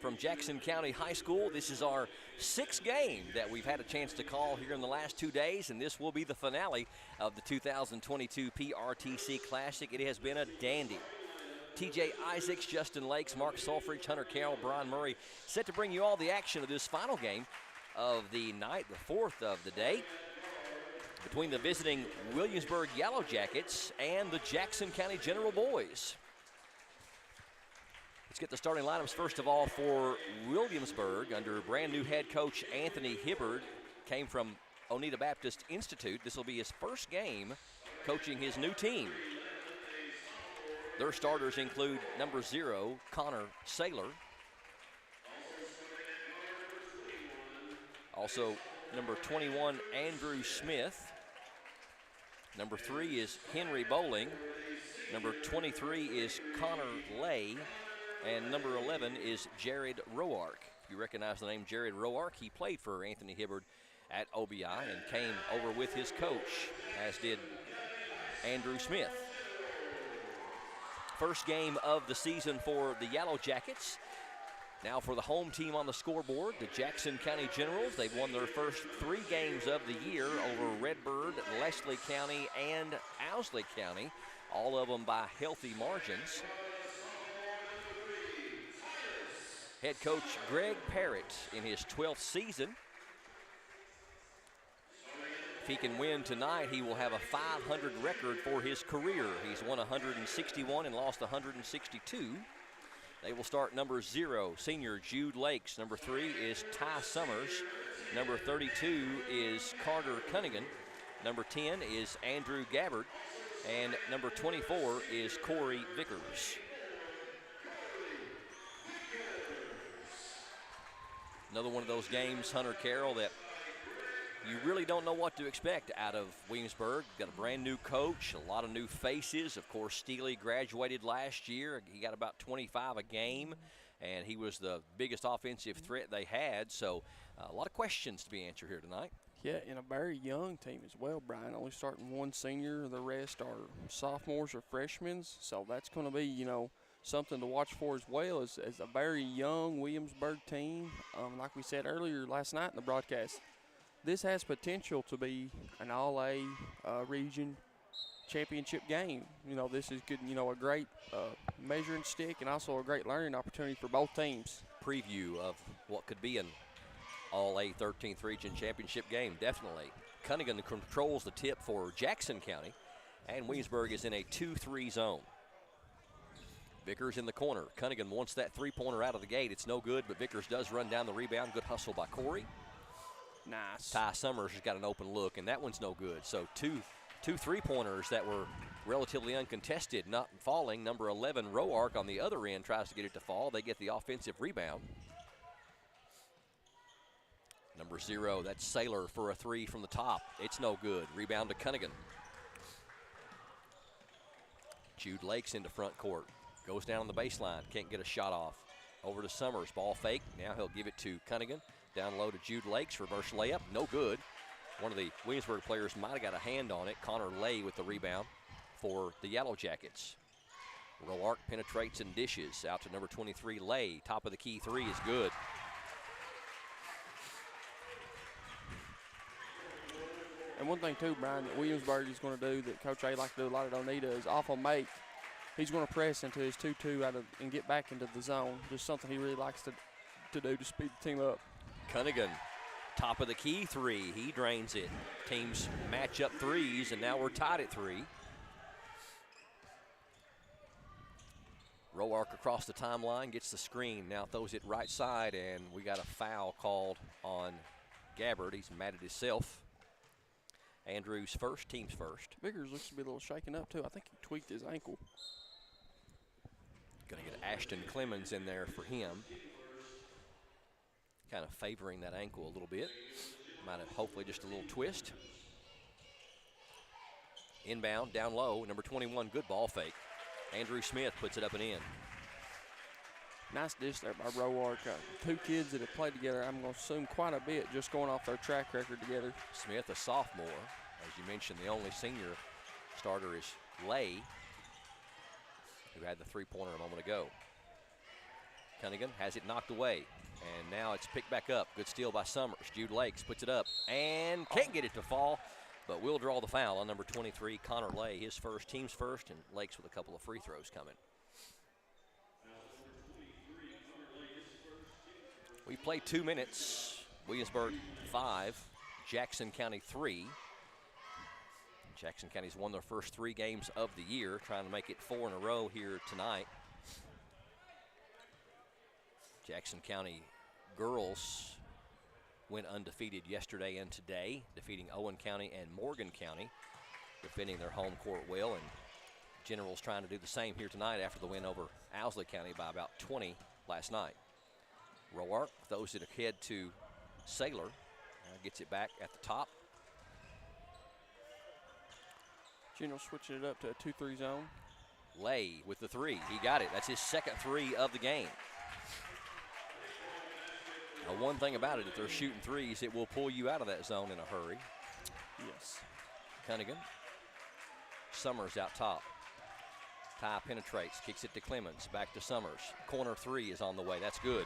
from Jackson County High School. This is our 6th game that we've had a chance to call here in the last 2 days, and this will be the finale of the 2022 PRTC Classic. It has been a dandy. TJ Isaacs, Justin Lakes, Mark Sulfridge, Hunter Carroll, Brian Murray, set to bring you all the action of this final game of the night, the 4th of the day, between the visiting Williamsburg Yellow Jackets and the Jackson County General Boys. Let's get the starting lineups first of all for Williamsburg under brand new head coach Anthony Hibbard. Came from Oneida Baptist Institute. This will be his first game coaching his new team. Their starters include number 0, Connor Saylor. Also number 21, Andrew Smith. Number 3 is Henry Bowling. Number 23 is Connor Lay. And number 11 is Jared Roark. If you recognize the name Jared Roark, he played for Anthony Hibbard at OBI and came over with his coach, as did Andrew Smith. First game of the season for the Yellow Jackets. Now for the home team on the scoreboard, the Jackson County Generals. They've won their first 3 games of the year over Redbird, Leslie County, and Owsley County, all of them by healthy margins. Head coach Greg Parrott in his 12th season. If he can win tonight, he will have a 500 record for his career. He's won 161 and lost 162. They will start number 0, senior Jude Lakes. Number 3 is Ty Summers. Number 32 is Carter Cunningham. Number 10 is Andrew Gabbard. And number 24 is Corey Vickers. Another one of those games, Hunter Carroll, that you really don't know what to expect out of Williamsburg. Got a brand new coach, a lot of new faces. Of course, Steele graduated last year. He got about 25 a game, and he was the biggest offensive threat they had. So a lot of questions to be answered here tonight. Yeah, and a very young team as well, Brian. Only starting 1 senior. The rest are sophomores or freshmen. So that's going to be, something to watch for as well as a very young Williamsburg team. Like we said earlier last night in the broadcast, this has potential to be an all-A region championship game. This is good, a great measuring stick and also a great learning opportunity for both teams. Preview of what could be an all-A 13th region championship game, definitely. Cunningham controls the tip for Jackson County, and Williamsburg is in a 2-3 zone. Vickers in the corner. Cunningham wants that 3-pointer out of the gate. It's no good, but Vickers does run down the rebound. Good hustle by Corey. Nice. Ty Summers has got an open look, and that one's no good. So two 3-pointers that were relatively uncontested, not falling. Number 11, Roark, on the other end, tries to get it to fall. They get the offensive rebound. Number 0, that's Saylor for a 3 from the top. It's no good. Rebound to Cunningham. Jude Lakes into front court. Goes down on the baseline, can't get a shot off. Over to Summers, ball fake. Now he'll give it to Cunningham. Down low to Jude Lakes, reverse layup, no good. One of the Williamsburg players might have got a hand on it. Connor Lay with the rebound for the Yellow Jackets. Roark penetrates and dishes out to number 23, Lay. Top of the key 3 is good. And one thing too, Brian, that Williamsburg is going to do that Coach A likes to do a lot at Oneida is off a make. He's going to press into his 2-2 and get back into the zone. Just something he really likes to do to speed the team up. Cunningham, top of the key 3. He drains it. Teams match up 3s, and now we're tied at 3. Roark across the timeline, gets the screen. Now throws it right side, and we got a foul called on Gabbard. He's mad at himself. Andrews first, team's first. Vickers looks to be a little shaken up, too. I think he tweaked his ankle. Going to get Ashton Clemens in there for him. Kind of favoring that ankle a little bit. Might have hopefully just a little twist. Inbound, down low, number 21, good ball fake. Andrew Smith puts it up and in. Nice dish there by Roark. 2 kids that have played together, I'm going to assume quite a bit just going off their track record together. Smith, a sophomore. As you mentioned, the only senior starter is Lay, who had the 3-pointer a moment ago. Cunningham has it knocked away. And now it's picked back up. Good steal by Summers. Jude Lakes puts it up and can't get it to fall, but will draw the foul on number 23, Connor Lay. His first, team's first, and Lakes with a couple of free throws coming. We've played 2 minutes. Williamsburg 5, Jackson County 3. Jackson County's won their first 3 games of the year, trying to make it 4 in a row here tonight. Jackson County girls went undefeated yesterday and today, defeating Owen County and Morgan County, defending their home court well. And Generals trying to do the same here tonight after the win over Owsley County by about 20 last night. Roark throws it ahead to Saylor. Gets it back at the top. General switching it up to a 2-3 zone. Lay with the 3. He got it. That's his second 3 of the game. Now, one thing about it, if they're shooting threes, it will pull you out of that zone in a hurry. Yes. Cunningham. Summers out top. Ty penetrates, kicks it to Clemens, back to Summers. Corner 3 is on the way. That's good.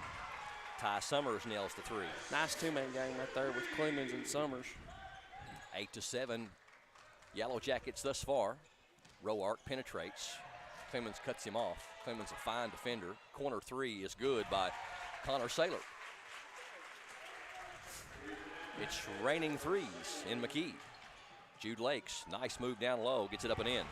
Ty Summers nails the 3. Nice two-man game right there with Clemens and Summers. 8-7. Yellow Jackets thus far. Roark penetrates. Clemens cuts him off. Clemens a fine defender. Corner 3 is good by Connor Saylor. It's raining threes in McKee. Jude Lakes, nice move down low, gets it up and in.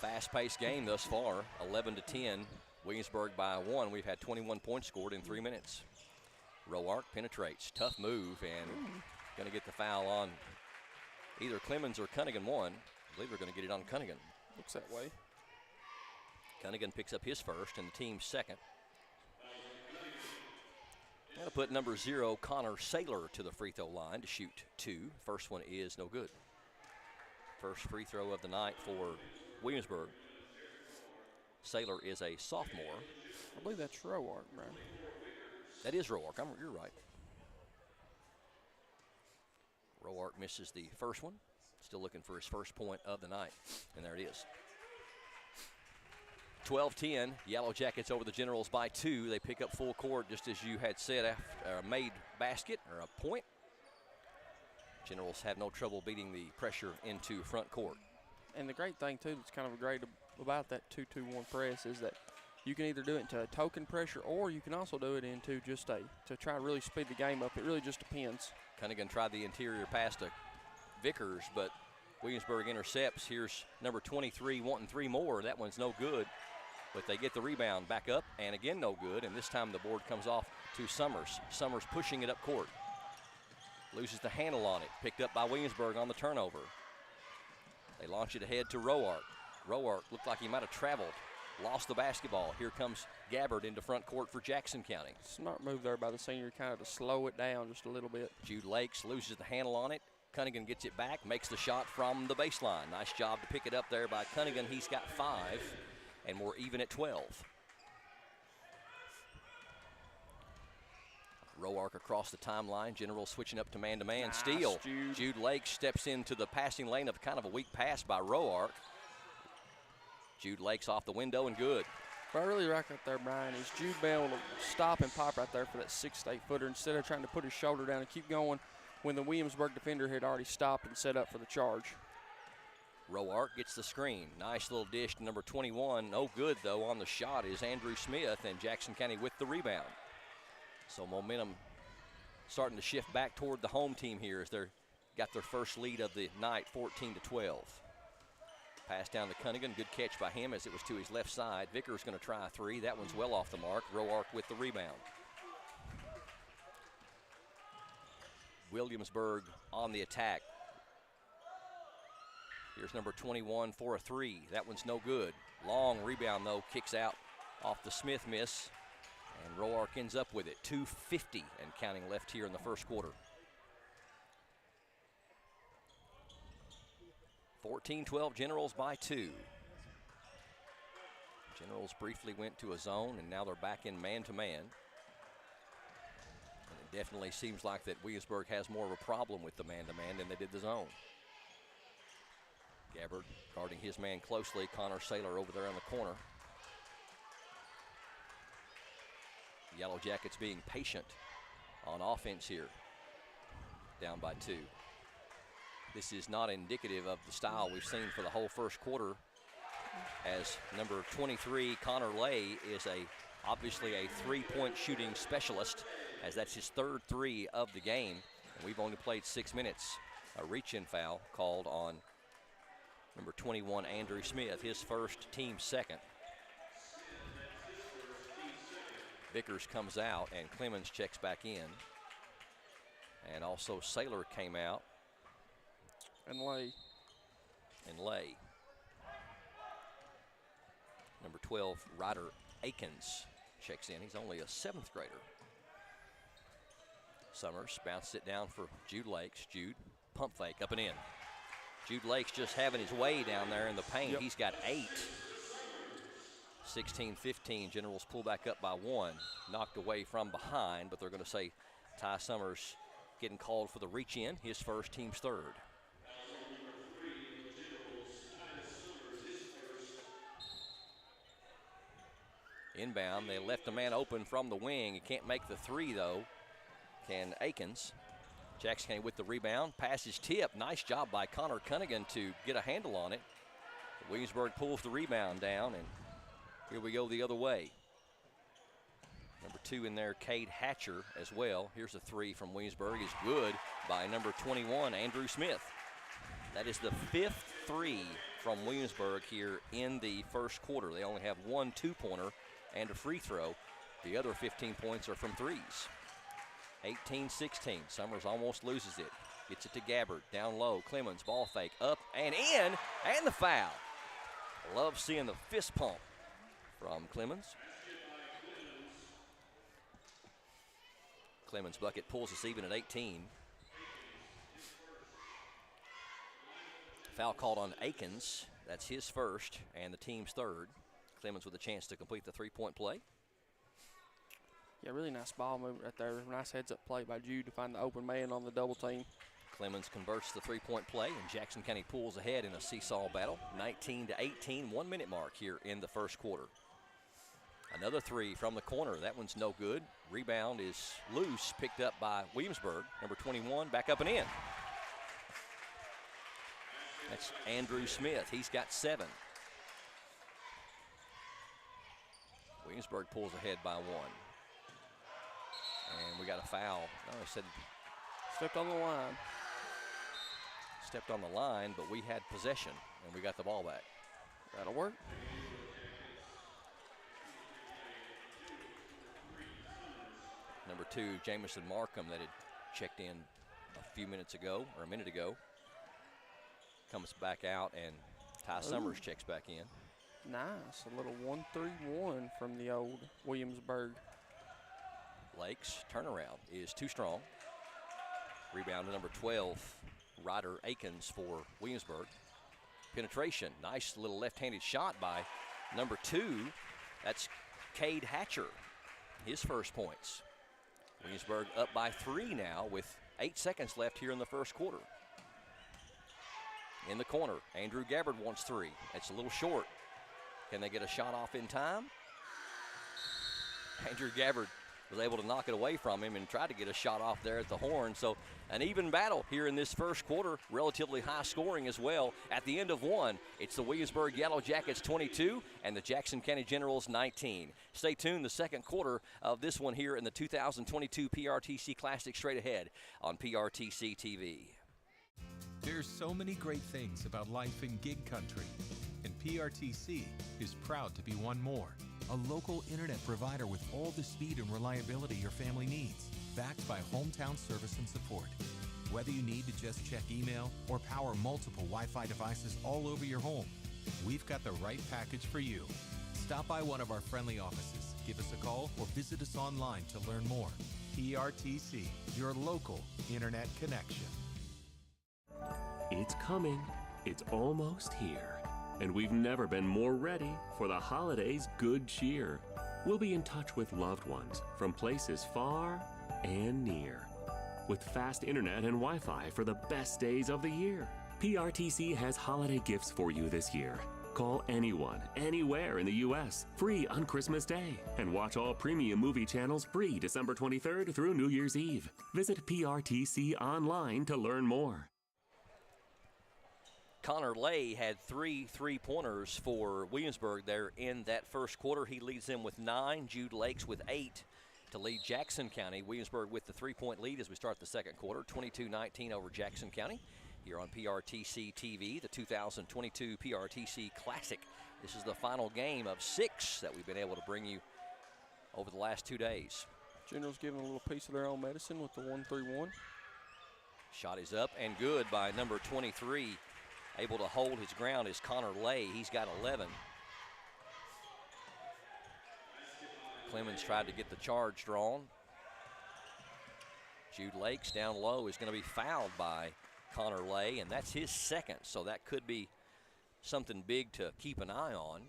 Fast-paced game thus far, 11-10. Williamsburg by 1. We've had 21 points scored in 3 minutes. Roark penetrates, tough move, and going to get the foul on either Clemens or Cunningham one. I believe they're going to get it on Cunningham. Looks that way. Cunningham picks up his first and the team's second. Going to put number 0, Connor Saylor, to the free throw line to shoot 2. First one is no good. First free throw of the night for Williamsburg. Saylor is a sophomore. I believe that's Roark, man. That is Roark. You're right. Roark misses the first one. Still looking for his first point of the night. And there it is. 12-10. Yellow Jackets over the Generals by 2. They pick up full court, just as you had said, after a made basket or a point. Generals have no trouble beating the pressure into front court. And the great thing, too, that's kind of great about that 2-2-1 press is that you can either do it into a token pressure or you can also do it into just to try to really speed the game up. It really just depends. Cunningham tried the interior pass to Vickers, but Williamsburg intercepts. Here's number 23 wanting 3 more. That one's no good, but they get the rebound back up, and again no good, and this time the board comes off to Summers. Summers pushing it up court. Loses the handle on it. Picked up by Williamsburg on the turnover. They launch it ahead to Roark. Roark looked like he might have traveled. Lost the basketball. Here comes Gabbard into front court for Jackson County. Smart move there by the senior, kind of to slow it down just a little bit. Jude Lakes loses the handle on it. Cunningham gets it back, makes the shot from the baseline. Nice job to pick it up there by Cunningham. He's got 5, and we're even at 12. Roark across the timeline. General switching up to man-to-man. Nice, Steal. Jude. Jude Lakes steps into the passing lane of kind of a weak pass by Roark. Jude Lakes off the window and good. What I really like right there, Brian, is Jude Bell to stop and pop right there for that 6 to 8 footer instead of trying to put his shoulder down and keep going when the Williamsburg defender had already stopped and set up for the charge. Roark gets the screen. Nice little dish to number 21. No good, though, on the shot is Andrew Smith, and Jackson County with the rebound. So momentum starting to shift back toward the home team here as they're got their first lead of the night, 14-12. Pass down to Cunningham. Good catch by him as it was to his left side. Vickers going to try a 3. That one's well off the mark. Roark with the rebound. Williamsburg on the attack. Here's number 21 for a 3. That one's no good. Long rebound, though. Kicks out off the Smith miss. And Roark ends up with it. 2:50 and counting left here in the first quarter. 14-12 Generals by 2. Generals briefly went to a zone, and now they're back in man-to-man. And it definitely seems like that Williamsburg has more of a problem with the man-to-man than they did the zone. Gabbard guarding his man closely. Connor Saylor over there in the corner. Yellow Jackets being patient on offense here, down by 2. This is not indicative of the style we've seen for the whole first quarter, as number 23, Connor Lay, is obviously a three-point shooting specialist, as that's his 3rd 3 of the game. And we've only played 6 minutes. A reach-in foul called on number 21, Andrew Smith, his first, team 2nd. Vickers comes out and Clemens checks back in. And also Saylor came out. And Lay. Number 12, Ryder Akins checks in. He's only a 7th grader. Summers bounced it down for Jude Lakes. Jude, pump fake, up and in. Jude Lakes just having his way down there in the paint. Yep. He's got 8. 16-15, Generals pull back up by 1. Knocked away from behind, but they're going to say Ty Summers getting called for the reach in, his first, team's 3rd. Inbound, they left the man open from the wing. He can't make the 3 though. Can Akins. Jackson County with the rebound. Pass is tipped. Nice job by Connor Cunningham to get a handle on it. Williamsburg pulls the rebound down, and here we go the other way. Number 2 in there, Cade Hatcher as well. Here's a 3 from Williamsburg. Is good by number 21, Andrew Smith. That is the 5th 3 from Williamsburg here in the first quarter. They only have 1 2-pointer and a free throw. The other 15 points are from threes. 18-16, Summers almost loses it. Gets it to Gabbard, down low, Clemens, ball fake, up and in, and the foul. Love seeing the fist pump from Clemens. Clemens' bucket pulls us even at 18. Foul called on Akins. That's his first and the team's 3rd. Clemens with a chance to complete the 3-point play. Yeah, really nice ball movement right there. Nice heads-up play by Jude to find the open man on the double team. Clemens converts the 3-point play, and Jackson County pulls ahead in a seesaw battle. 19-18, 1-minute mark here in the first quarter. Another 3 from the corner. That one's no good. Rebound is loose, picked up by Williamsburg. Number 21, back up and in. That's Andrew Smith. He's got 7. Williamsburg pulls ahead by 1. And we got a foul. No, I said stepped on the line. Stepped on the line, but we had possession, and we got the ball back. That'll work. Number 2, Jamison Markham, that had checked in a few minutes ago, or a minute ago, comes back out, and Ty Summers checks back in. Nice, a little 1-3-1 from the old Williamsburg. Lakes turnaround is too strong. Rebound to number 12, Ryder Akins for Williamsburg. Penetration, nice little left-handed shot by number 2. That's Cade Hatcher, his first points. Williamsburg up by 3 now with 8 seconds left here in the first quarter. In the corner, Andrew Gabbard wants 3. That's a little short. Can they get a shot off in time? Andrew Gabbard was able to knock it away from him and try to get a shot off there at the horn. So an even battle here in this first quarter, relatively high scoring as well. At the end of 1, it's the Williamsburg Yellow Jackets 22 and the Jackson County Generals 19. Stay tuned, the second quarter of this one here in the 2022 PRTC Classic straight ahead on PRTC TV. There's so many great things about life in gig country, and PRTC is proud to be one more. A local internet provider with all the speed and reliability your family needs, backed by hometown service and support. Whether you need to just check email or power multiple Wi-Fi devices all over your home, we've got the right package for you. Stop by one of our friendly offices, give us a call, or visit us online to learn more. PRTC, your local internet connection. It's coming. It's almost here. And we've never been more ready for the holidays' good cheer. We'll be in touch with loved ones from places far and near, with fast internet and Wi-Fi for the best days of the year. PRTC has holiday gifts for you this year. Call anyone, anywhere in the U.S. free on Christmas Day. And watch all premium movie channels free December 23rd through New Year's Eve. Visit PRTC online to learn more. Connor Lay had 3 3-pointers for Williamsburg there in that first quarter. He leads them with 9. Jude Lakes with 8 to lead Jackson County. Williamsburg with the 3-point lead as we start the second quarter, 22-19 over Jackson County. Here on PRTC TV, the 2022 PRTC Classic. This is the final game of 6 that we've been able to bring you over the last 2 days. General's giving a little piece of their own medicine with the 1-3-1. Shot is up and good by number 23. Able to hold his ground is Connor Lay. He's got 11. Clemens tried to get the charge drawn. Jude Lakes down low is going to be fouled by Connor Lay, and that's his second, so that could be something big to keep an eye on.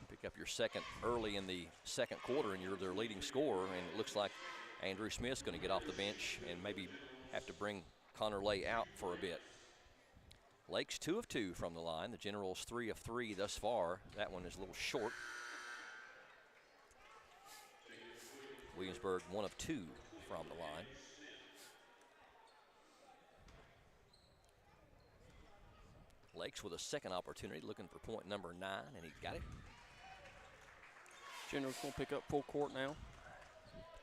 Pick up your second early in the second quarter, and you're their leading scorer, and it looks like Andrew Smith's going to get off the bench and maybe have to bring Connor Lay out for a bit. Lakes 2 of 2 from the line. The Generals 3 of 3 thus far. That one is a little short. Williamsburg 1 of 2 from the line. Lakes with a second opportunity, looking for point number 9, and he got it. General's going to pick up full court now.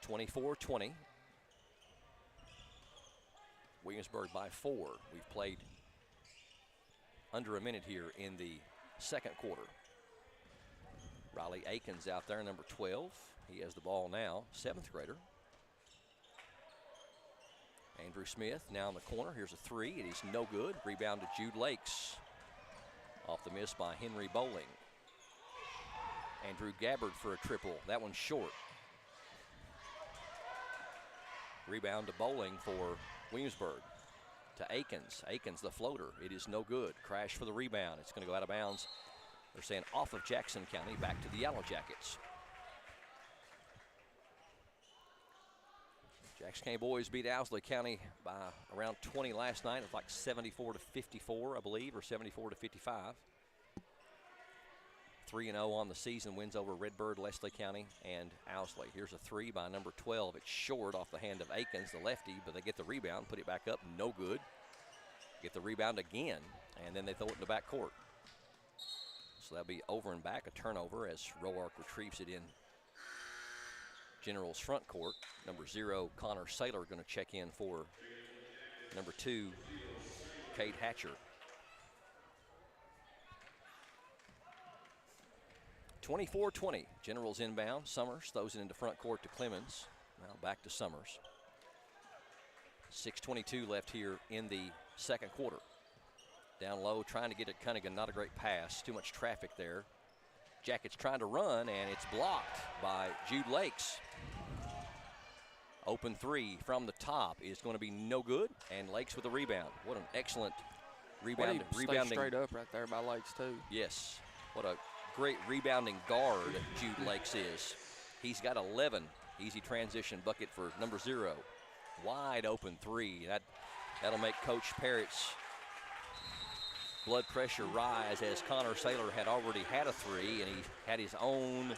24-20. Williamsburg by 4. We've played under a minute here in the second quarter. Riley Akins out there, number 12. He has the ball now, 7th grader. Andrew Smith now in the corner. Here's a 3. It is no good. Rebound to Jude Lakes. Off the miss by Henry Bowling. Andrew Gabbard for a triple. That one's short. Rebound to Bowling for Williamsburg. To Akins. Akins, the floater. It is no good. Crash for the rebound. It's going to go out of bounds. They're saying off of Jackson County, back to the Yellow Jackets. Jackson County boys beat Owsley County by around 20 last night. It was like 74-54, I believe, or 74-55. 3-0 on the season, wins over Redbird, Leslie County, and Owsley. Here's a 3 by number 12. It's short off the hand of Akins, the lefty, but they get the rebound, put it back up, no good. Get the rebound again, and then they throw it in the back court. So that'll be over and back, a turnover as Roark retrieves it in General's front court. Number 0, Connor Saylor, going to check in for number 2, Cade Hatcher. 24-20, Generals inbound. Summers throws it into front court to Clemens. Now back to Summers. 6:22 left here in the second quarter. Down low, trying to get it Cunningham, not a great pass. Too much traffic there. Jackets trying to run, and it's blocked by Jude Lakes. Open 3 from the top is going to be no good, and Lakes with a rebound. What an excellent rebounding. Straight up right there by Lakes too. Yes, what a great rebounding guard Jude Lakes is. He's got 11. Easy transition bucket for number 0. Wide open 3. That'll make Coach Parrott's blood pressure rise, as Connor Saylor had already had a 3, and he had his own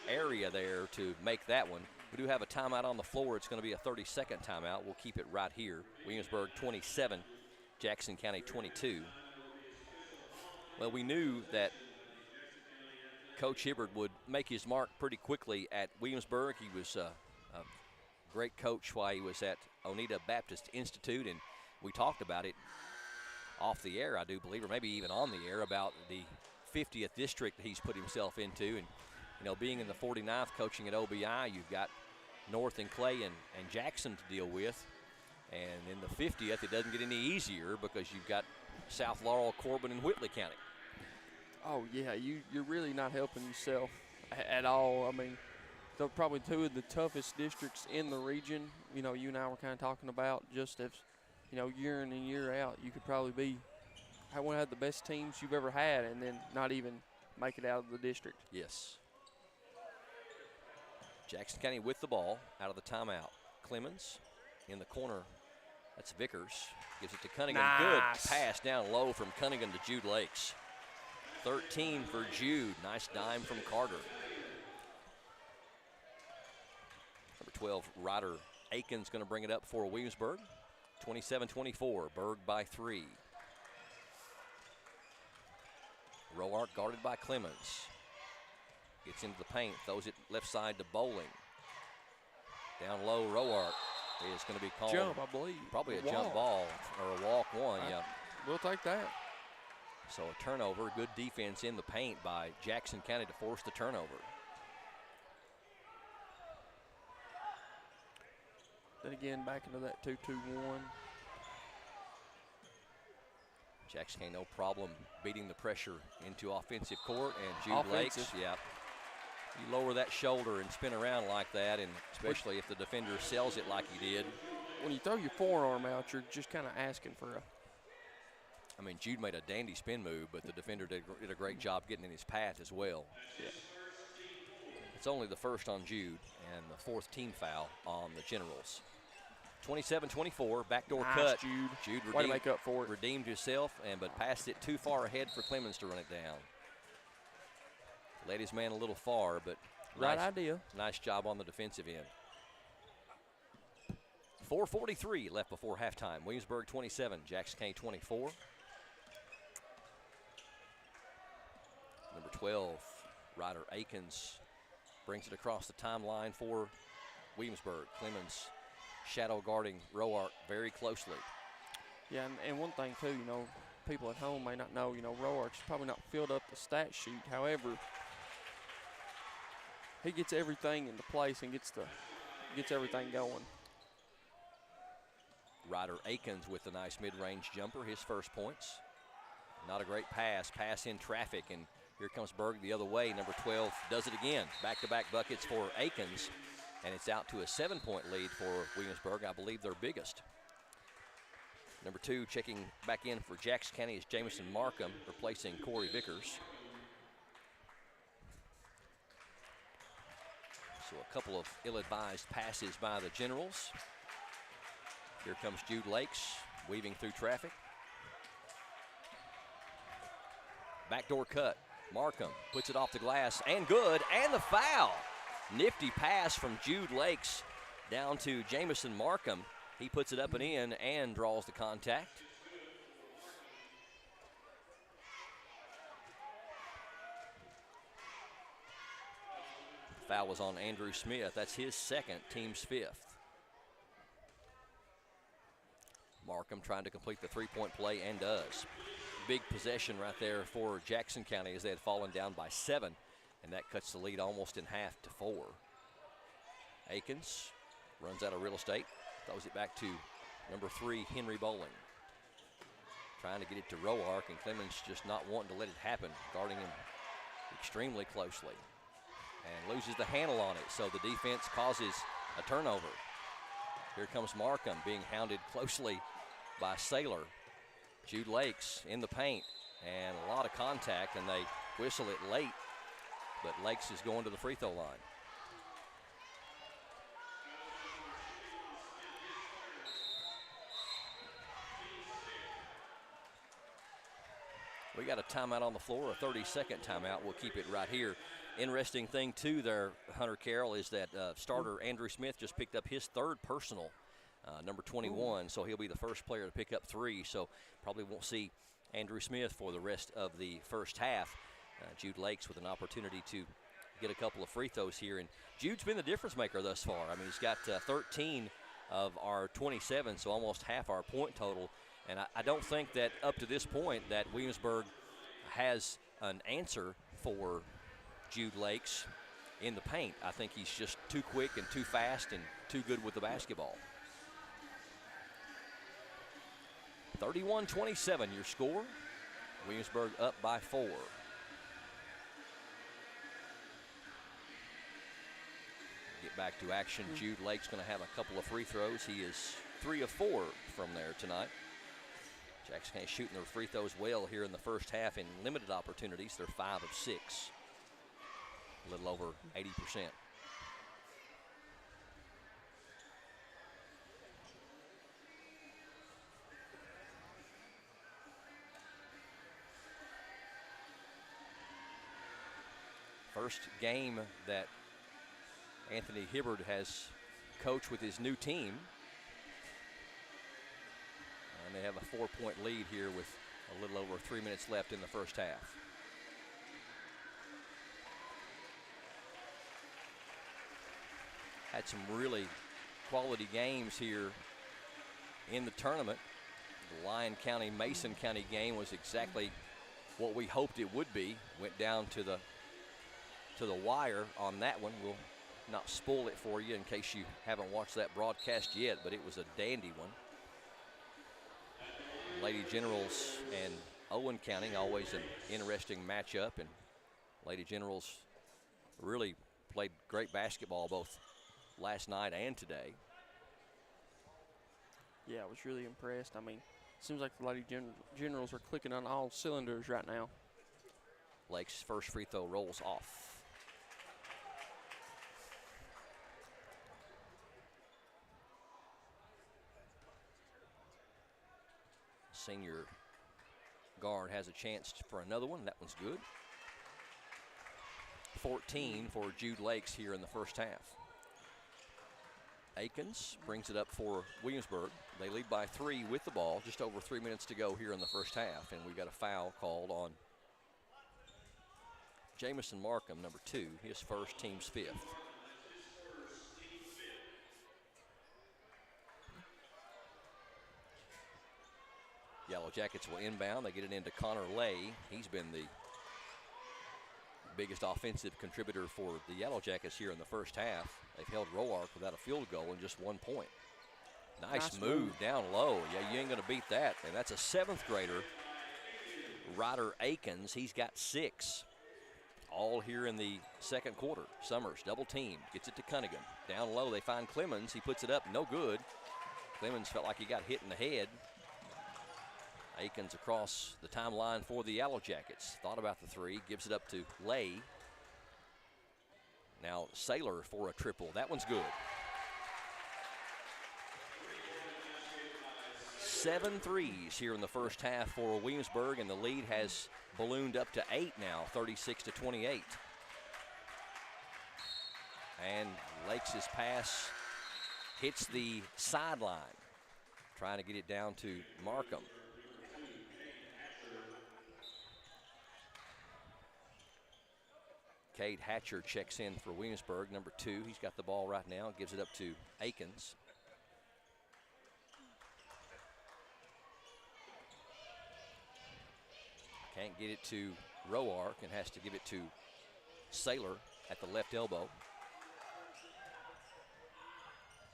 area there to make that one. We do have a timeout on the floor. It's going to be a 30-second timeout. We'll keep it right here. Williamsburg 27, Jackson County 22. Well, we knew that Coach Hibbard would make his mark pretty quickly at Williamsburg. He was a great coach while he was at Oneida Baptist Institute, and we talked about it off the air, I do believe, or maybe even on the air, about the 50th district that he's put himself into. And, you know, being in the 49th, coaching at OBI, you've got North and Clay and Jackson to deal with. And in the 50th, it doesn't get any easier because you've got South Laurel, Corbin, and Whitley County. Oh, yeah, you're really not helping yourself at all. I mean, they're probably 2 of the toughest districts in the region. You know, you and I were kind of talking about just as, you know, year in and year out, you could probably be one of the best teams you've ever had and then not even make it out of the district. Yes. Jackson County with the ball out of the timeout. Clemens in the corner. That's Vickers. Gives it to Cunningham. Nice. Good pass down low from Cunningham to Jude Lakes. 13 for Jude. Nice dime from Carter. Number 12, Ryder Aiken's going to bring it up for Williamsburg. 27-24, Berg by 3. Roark guarded by Clemens. Gets into the paint, throws it left side to Bowling. Down low, Roark is going to be called. Jump, I believe. Probably a Walk. jump ball or a walk one, yeah. We'll take that. So a turnover, good defense in the paint by Jackson County to force the turnover. Then again, back into that 2-2-1. Jackson County, no problem beating the pressure into offensive court, and Jude Lakes, yeah. You lower that shoulder and spin around like that, and especially if the defender sells it like he did. When you throw your forearm out, you're just kind of asking for a. I mean, Jude made a dandy spin move, but the defender did a great job getting in his path as well. Yeah. It's only the first on Jude and the 4th team foul on the Generals. 27-24, backdoor Nice, cut. Jude. Jude Way to make up for it. redeemed himself, but passed it too far ahead for Clemens to run it down. Led his man a little far, but Right idea. Nice job on the defensive end. 4:43 left before halftime. Williamsburg 27, Jackson County 24. Number 12, Ryder Akins brings it across the timeline for Williamsburg. Clemens shadow guarding Roark very closely. Yeah, and one thing too, people at home may not know, Roark's probably not filled up the stat sheet. However, he gets everything into place and gets everything going. Ryder Akins with a nice mid-range jumper, his first points. Not a great pass in traffic, and here comes Berg the other way. Number 12 does it again. Back-to-back buckets for Akins, and it's out to a 7-point lead for Williamsburg, I believe their biggest. Number 2 checking back in for Jackson County is Jamison Markham, replacing Corey Vickers. So a couple of ill-advised passes by the Generals. Here comes Jude Lakes, weaving through traffic. Backdoor cut. Markham puts it off the glass, and good, and the foul. Nifty pass from Jude Lakes down to Jamison Markham. He puts it up and in and draws the contact. Foul was on Andrew Smith. That's his second, team's 5th. Markham trying to complete the 3-point play and does. Big possession right there for Jackson County as they had fallen down by 7, and that cuts the lead almost in half to 4. Akins runs out of real estate, throws it back to number 3, Henry Bowling. Trying to get it to Roark, and Clemens just not wanting to let it happen, guarding him extremely closely. And loses the handle on it, so the defense causes a turnover. Here comes Markham being hounded closely by Saylor. Jude Lakes in the paint, and a lot of contact, and they whistle it late, but Lakes is going to the free throw line. We got a timeout on the floor, a 30-second timeout. We'll keep it right here. Interesting thing, too, there, Hunter Carroll, is that starter Andrew Smith just picked up his 3rd personal, number 21, so he'll be the first player to pick up 3, so probably won't see Andrew Smith for the rest of the first half. Jude Lakes with an opportunity to get a couple of free throws here, and Jude's been the difference maker thus far. I mean, he's got 13 of our 27, so almost half our point total, and I don't think that up to this point that Williamsburg has an answer for Jude Lakes in the paint. I think he's just too quick and too fast and too good with the basketball. 31-27 your score. Williamsburg up by 4. Get back to action. Jude Lake's going to have a couple of free throws. He is 3 of 4 from there tonight. Jackson County shooting their free throws well here in the first half in limited opportunities. They're 5 of 6. A little over 80%. First game that Anthony Hibbard has coached with his new team. And they have a 4-point lead here with a little over 3 minutes left in the first half. Had some really quality games here in the tournament. The Lyon County Mason County game was exactly what we hoped it would be. Went down to the wire on that one. We'll not spoil it for you in case you haven't watched that broadcast yet, but it was a dandy one. Lady Generals and Owen County, always an interesting matchup, and Lady Generals really played great basketball both last night and today. Yeah, I was really impressed. I mean, seems like the Lady Generals are clicking on all cylinders right now. Lake's first free throw rolls off. Senior guard has a chance for another one. That one's good. 14 for Jude Lakes here in the first half. Akins brings it up for Williamsburg. They lead by 3 with the ball. Just over 3 minutes to go here in the first half. And we've got a foul called on Jamison Markham, number 2. His first, team's 5th. Yellow Jackets will inbound. They get it into Connor Lay. He's been the biggest offensive contributor for the Yellow Jackets here in the first half. They've held Roark without a field goal in just 1 point. Nice move down low. Yeah, you ain't going to beat that. And that's a 7th grader, Ryder Akins. He's got 6. All here in the second quarter. Summers double team, gets it to Cunningham. Down low, they find Clemens. He puts it up, no good. Clemens felt like he got hit in the head. Akins across the timeline for the Yellow Jackets. Thought about the 3, gives it up to Lay. Now Saylor for a triple. That one's good. 7 threes here in the first half for Williamsburg, and the lead has ballooned up to 8 now, 36-28. And Lakes' pass hits the sideline, trying to get it down to Markham. Cade Hatcher checks in for Williamsburg, number 2. He's got the ball right now, gives it up to Akins. Can't get it to Roark and has to give it to Saylor at the left elbow.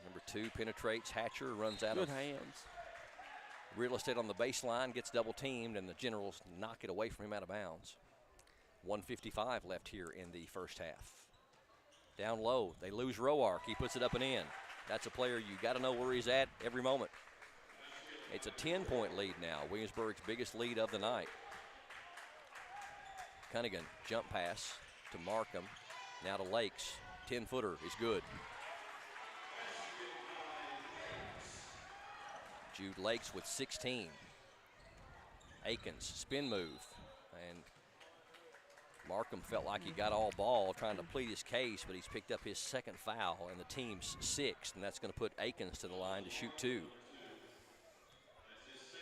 Number 2 penetrates. Hatcher runs out Good of hands. real estate on the baseline, gets double teamed, and the Generals knock it away from him out of bounds. 1:55 left here in the first half. Down low, they lose Roark. He puts it up and in. That's a player you got to know where he's at every moment. It's a 10-point lead now, Williamsburg's biggest lead of the night. Cunningham, jump pass to Markham, now to Lakes. 10-footer is good. Jude Lakes with 16. Akins, spin move. And Markham felt like he got all ball trying to plead his case, but he's picked up his 2nd foul, and the team's 6th, and that's going to put Akins to the line to shoot 2.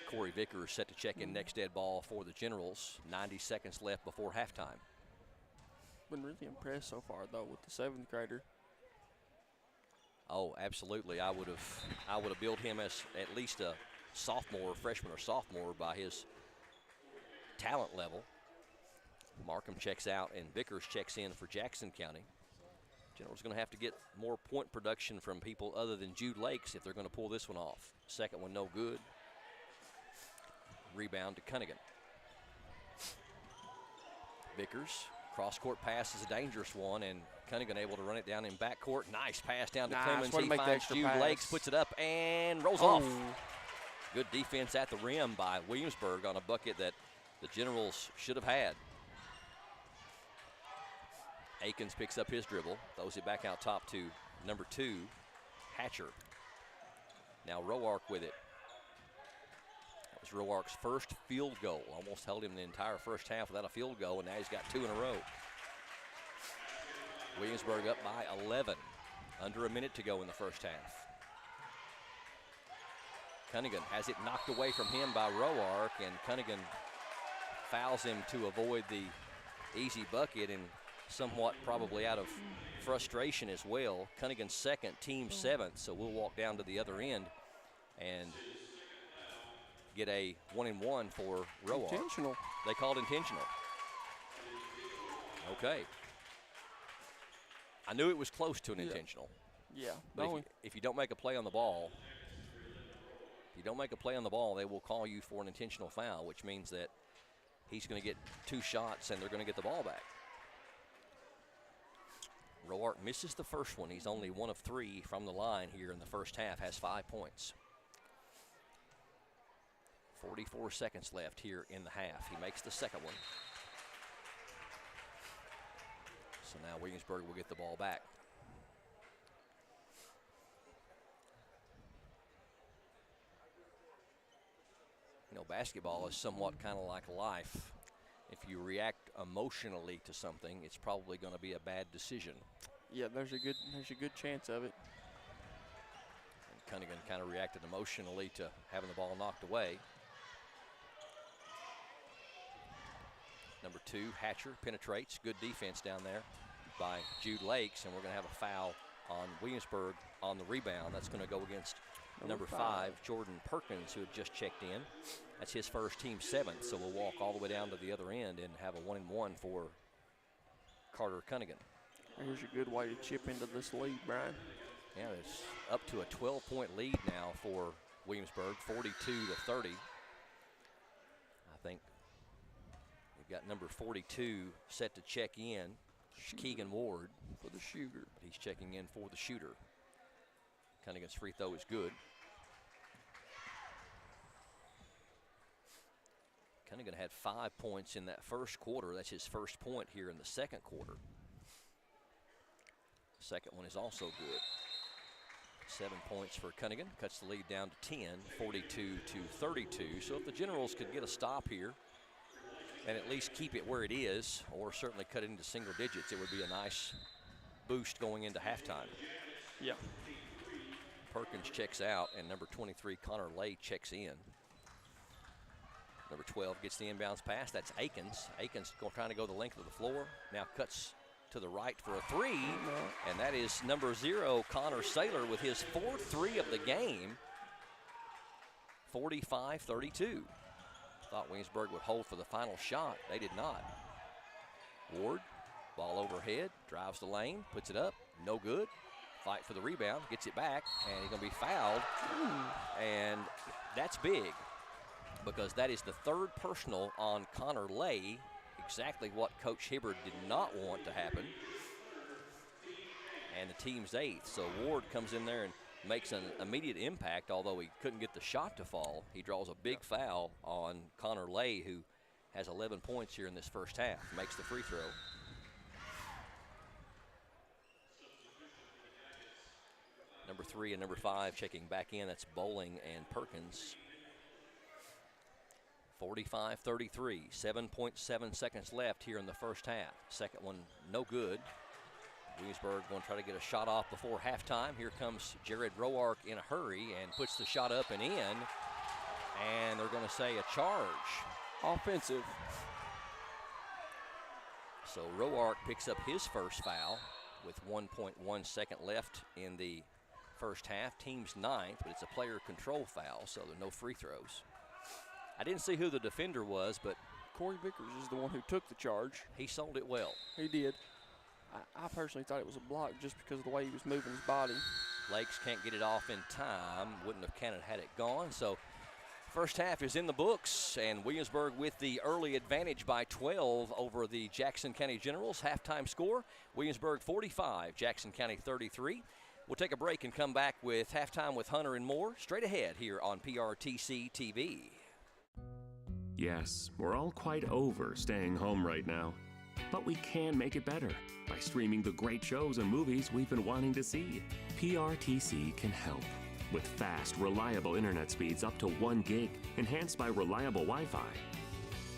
Corey Vickers set to check in next dead ball for the Generals. 90 seconds left before halftime. Been really impressed so far, though, with the 7th grader. Oh, absolutely. I would have billed him as at least a sophomore, freshman or sophomore by his talent level. Markham checks out and Vickers checks in for Jackson County. General's going to have to get more point production from people other than Jude Lakes if they're going to pull this one off. Second one no good. Rebound to Cunningham. Vickers, cross-court pass is a dangerous one, and Cunningham able to run it down in backcourt. Nice pass down to Clemens. He finds Jude Lakes, puts it up, and rolls off. Good defense at the rim by Williamsburg on a bucket that the Generals should have had. Akins picks up his dribble, throws it back out top to number 2, Hatcher. Now Roark with it. That was Roark's first field goal. Almost held him the entire first half without a field goal, and now he's got 2 in a row. Williamsburg up by 11. Under a minute to go in the first half. Cunningham has it knocked away from him by Roark, and Cunningham fouls him to avoid the easy bucket, and somewhat probably out of frustration as well. Cunningham's second, team seventh, so we'll walk down to the other end and get a 1-and-1 for Roark. Intentional. They called intentional. Okay. I knew it was close to an intentional. Yeah. But if you don't make a play on the ball, they will call you for an intentional foul, which means that he's going to get 2 shots and they're going to get the ball back. Roark misses the first one. He's only 1 of 3 from the line here in the first half, has 5 points. 44 seconds left here in the half. He makes the second one. So now Williamsburg will get the ball back. You know, basketball is somewhat kind of like life. If you react emotionally to something, it's probably going to be a bad decision. Yeah, there's a good chance of it. And Cunningham kind of reacted emotionally to having the ball knocked away. Number 2, Hatcher penetrates. Good defense down there by Jude Lakes, and we're going to have a foul on Williamsburg on the rebound. That's going to go against number 5, Jordan Perkins, who had just checked in. That's his first, team 7th, so we'll walk all the way down to the other end and have a 1-and-1 for Carter Cunningham. Here's a good way to chip into this lead, Brian. Yeah, it's up to a 12-point lead now for Williamsburg, 42-30. I think we've got number 42 set to check in, Keegan Ward. For the shooter. But he's checking in for the shooter. Cunningham's free throw is good. Cunningham had 5 points in that first quarter. That's his first point here in the second quarter. Second one is also good. 7 points for Cunningham. Cuts the lead down to 10, 42-32. So if the Generals could get a stop here and at least keep it where it is, or certainly cut it into single digits, it would be a nice boost going into halftime. Yeah. Perkins checks out, and number 23, Connor Lay, checks in. Number 12 gets the inbounds pass. That's Akins. Akins trying to go the length of the floor. Now cuts to the right for a 3, and that is number 0, Connor Saylor, with his 4th 3 of the game. 45-32. Thought Williamsburg would hold for the final shot. They did not. Ward, ball overhead, drives the lane, puts it up, no good. Fight for the rebound, gets it back, and he's going to be fouled. And that's big, because that is the 3rd personal on Connor Lay, exactly what Coach Hibbard did not want to happen. And the team's 8th, so Ward comes in there and makes an immediate impact, although he couldn't get the shot to fall. He draws a big foul on Connor Lay, who has 11 points here in this first half, makes the free throw. Number 3 and number 5 checking back in. That's Bowling and Perkins. 45-33, 7.7 seconds left here in the first half. Second one, no good. Williamsburg going to try to get a shot off before halftime. Here comes Jared Roark in a hurry and puts the shot up and in. And they're going to say a charge. Offensive. So Roark picks up his first foul with 1.1 second left in the first half. Team's 9th, but it's a player control foul, so there are no free throws. I didn't see who the defender was, but Corey Vickers is the one who took the charge. he sold it well. He did. I personally thought it was a block just because of the way he was moving his body. Lakes can't get it off in time. Wouldn't have counted had it gone. So first half is in the books, and Williamsburg with the early advantage by 12 over the Jackson County Generals. Halftime score, Williamsburg 45, Jackson County 33. We'll take a break and come back with halftime with Hunter and more straight ahead here on PRTC TV. Yes, we're all quite over staying home right now. But we can make it better by streaming the great shows and movies we've been wanting to see. PRTC can help. With fast, reliable internet speeds up to 1 gig, enhanced by reliable Wi-Fi.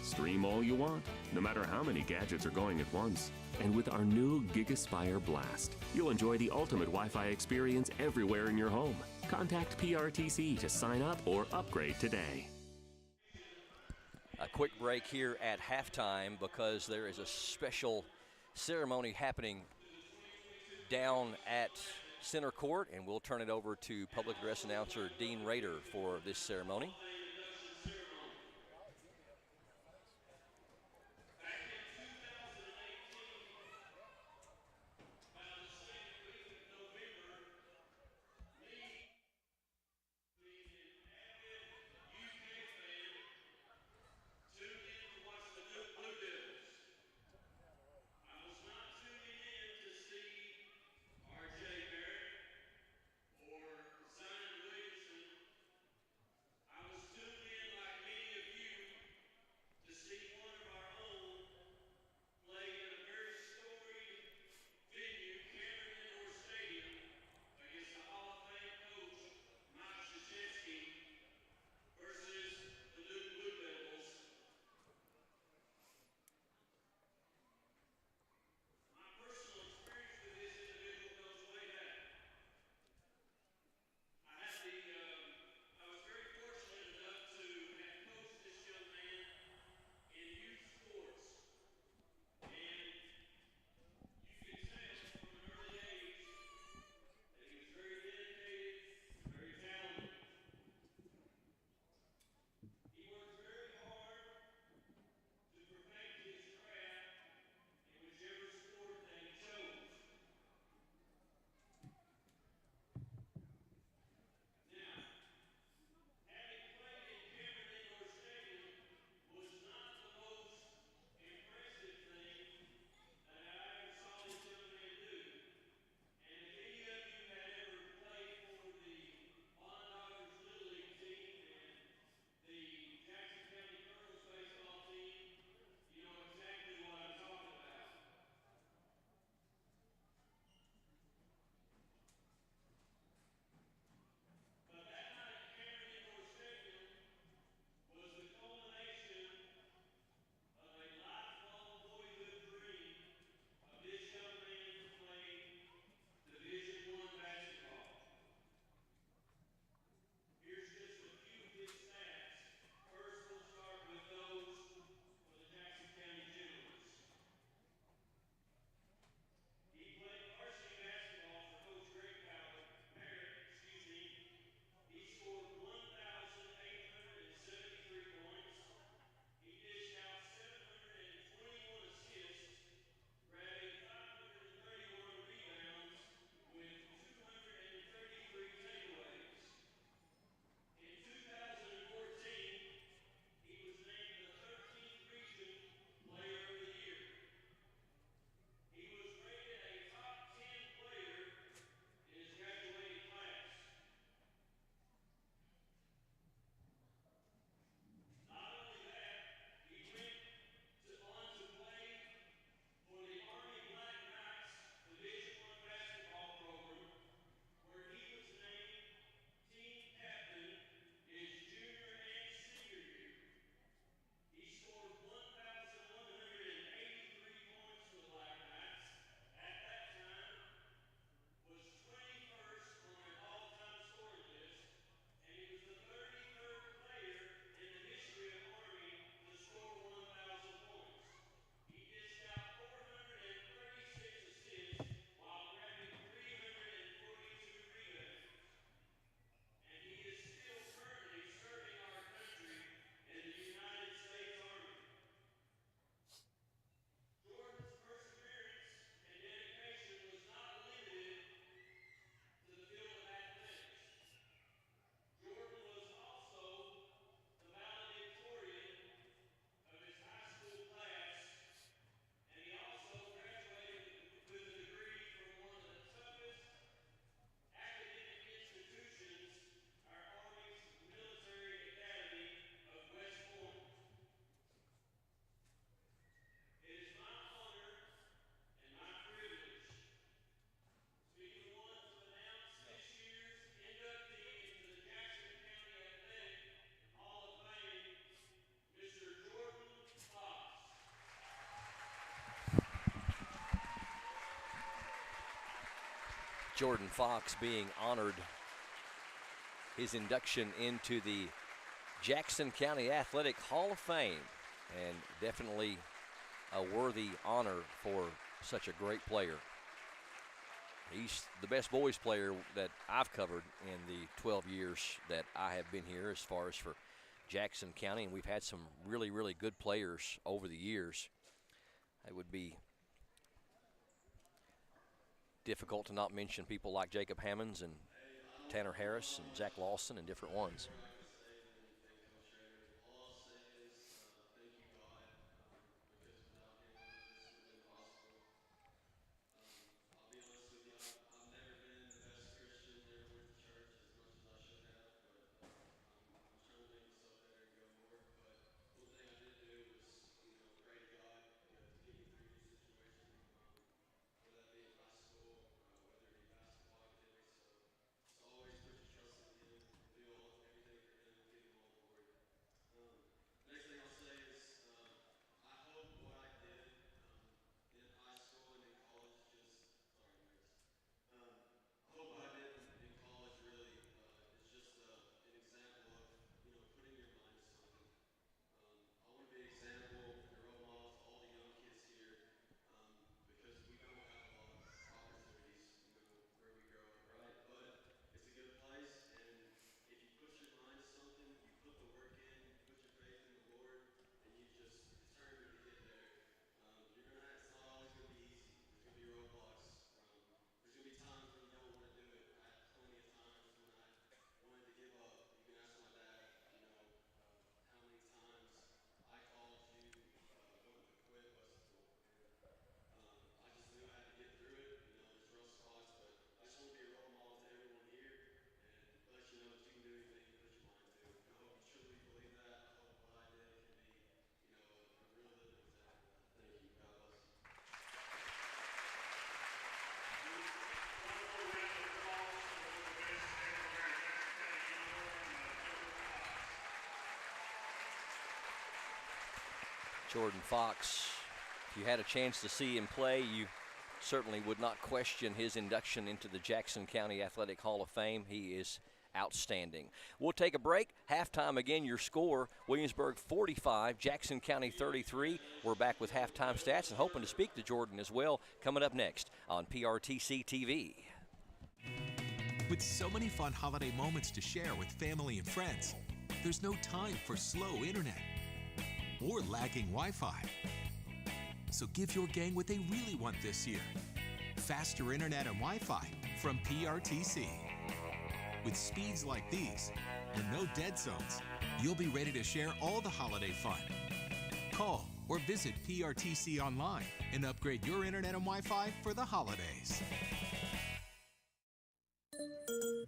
Stream all you want, no matter how many gadgets are going at once. And with our new GigaSpire Blast, you'll enjoy the ultimate Wi-Fi experience everywhere in your home. Contact PRTC to sign up or upgrade today. A quick break here at halftime because there is a special ceremony happening down at center court, and we'll turn it over to public address announcer Dean Rader for this ceremony. Jordan Fox being honored, his induction into the Jackson County Athletic Hall of Fame, and definitely a worthy honor for such a great player. He's the best boys player that I've covered in the 12 years that I have been here as far as for Jackson County, and we've had some really, really good players over the years. It would be difficult to not mention people like Jacob Hammonds and Tanner Harris and Zach Lawson and different ones. Jordan Fox, if you had a chance to see him play, you certainly would not question his induction into the Jackson County Athletic Hall of Fame. He is outstanding. We'll take a break. Halftime again, your score, Williamsburg 45, Jackson County 33. We're back with halftime stats and hoping to speak to Jordan as well coming up next on PRTC TV. With so many fun holiday moments to share with family and friends, there's no time for slow internet or lagging Wi-Fi. So give your gang what they really want this year: faster internet and Wi-Fi from PRTC. With speeds like these and no dead zones, you'll be ready to share all the holiday fun. Call or visit PRTC online and upgrade your internet and Wi-Fi for the holidays.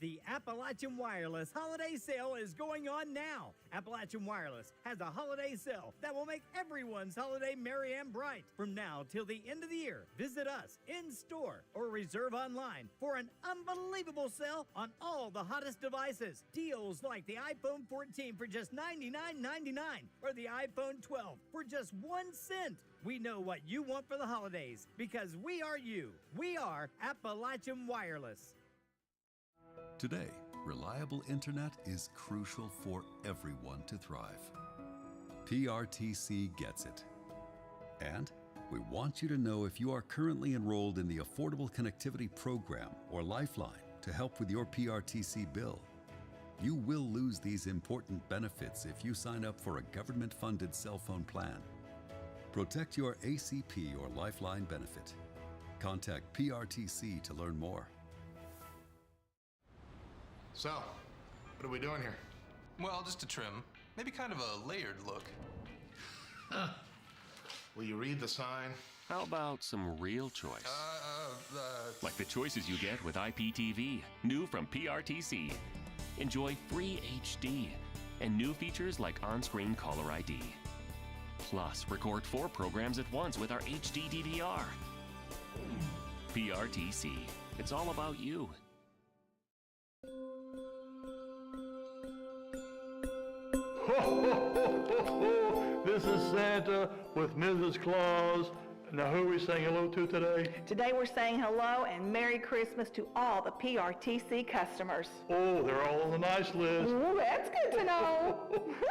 The Appalachian Wireless Holiday Sale is going on now. Appalachian Wireless has a holiday sale that will make everyone's holiday merry and bright. From now till the end of the year, visit us in store or reserve online for an unbelievable sale on all the hottest devices. Deals like the iPhone 14 for just $99.99 or the iPhone 12 for just 1 cent. We know what you want for the holidays because we are you. We are Appalachian Wireless. Today, reliable internet is crucial for everyone to thrive. PRTC gets it. And we want you to know if you are currently enrolled in the Affordable Connectivity Program or Lifeline to help with your PRTC bill. You will lose these important benefits if you sign up for a government-funded cell phone plan. Protect your ACP or Lifeline benefit. Contact PRTC to learn more. So, what are we doing here? Well, just a trim. Maybe kind of a layered look. Will you read the sign? How about some real choice? Like the choices you get with IPTV, new from PRTC. Enjoy free HD and new features like on-screen caller ID. Plus, record 4 programs at once with our HD DVR. PRTC, it's all about you. This is Santa with Mrs. Claus Now, who are we saying hello to today? Today we're saying hello and Merry Christmas to all the PRTC customers. Oh, they're all on the nice list. Ooh, that's good to know.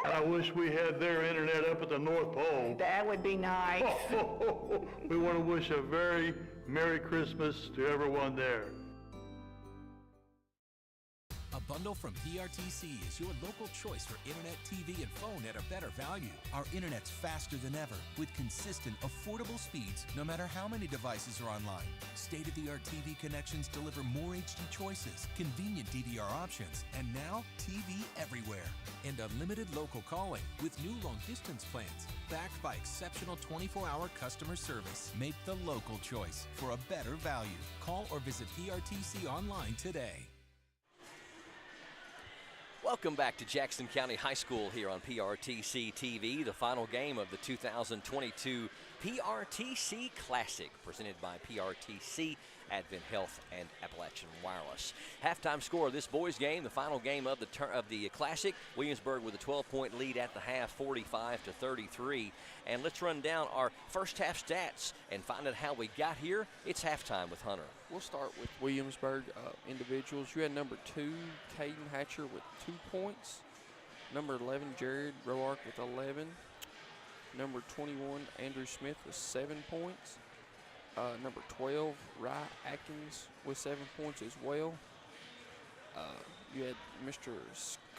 And I wish we had their internet up at the North Pole. That would be nice. We want to wish a very Merry Christmas to everyone there. A bundle from PRTC is your local choice for internet, TV, and phone at a better value. Our internet's faster than ever, with consistent, affordable speeds, no matter how many devices are online. State-of-the-art TV connections deliver more HD choices, convenient DVR options, and now TV everywhere. And unlimited local calling with new long-distance plans, backed by exceptional 24-hour customer service. Make the local choice for a better value. Call or visit PRTC online today. Welcome back to Jackson County High School here on PRTC TV, the final game of the 2022 PRTC Classic, presented by PRTC, Advent Health, and Appalachian Wireless. Halftime score of this boys' game, the final game of the Classic. Williamsburg with a 12-point lead at the half, 45-33. And let's run down our first half stats and find out how we got here. It's halftime with Hunter. We'll start with Williamsburg individuals. You had number 2, Caden Hatcher with 2 points. Number 11, Jared Roark with 11. Number 21, Andrew Smith with 7 points. Number 12, Rye Atkins with 7 points as well. You had Mr.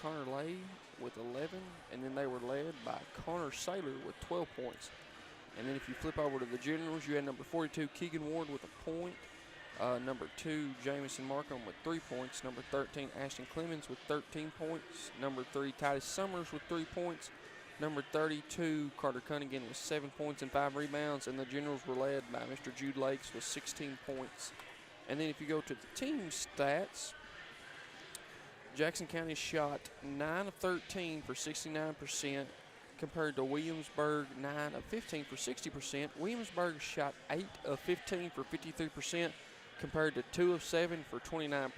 Connor Lay with 11, and then they were led by Connor Saylor with 12 points. And then if you flip over to the generals, you had number 42, Keegan Ward with a point. Number 2, Jamison Markham with 3 points. Number 13, Ashton Clemens with 13 points. Number 3, Titus Summers with 3 points. Number 32, Carter Cunningham with 7 points and 5 rebounds. And the generals were led by Mr. Jude Lakes with 16 points. And then if you go to the team stats, Jackson County shot 9 of 13 for 69%, compared to Williamsburg 9 of 15 for 60%. Williamsburg shot 8 of 15 for 53%, compared to 2 of 7 for 29%.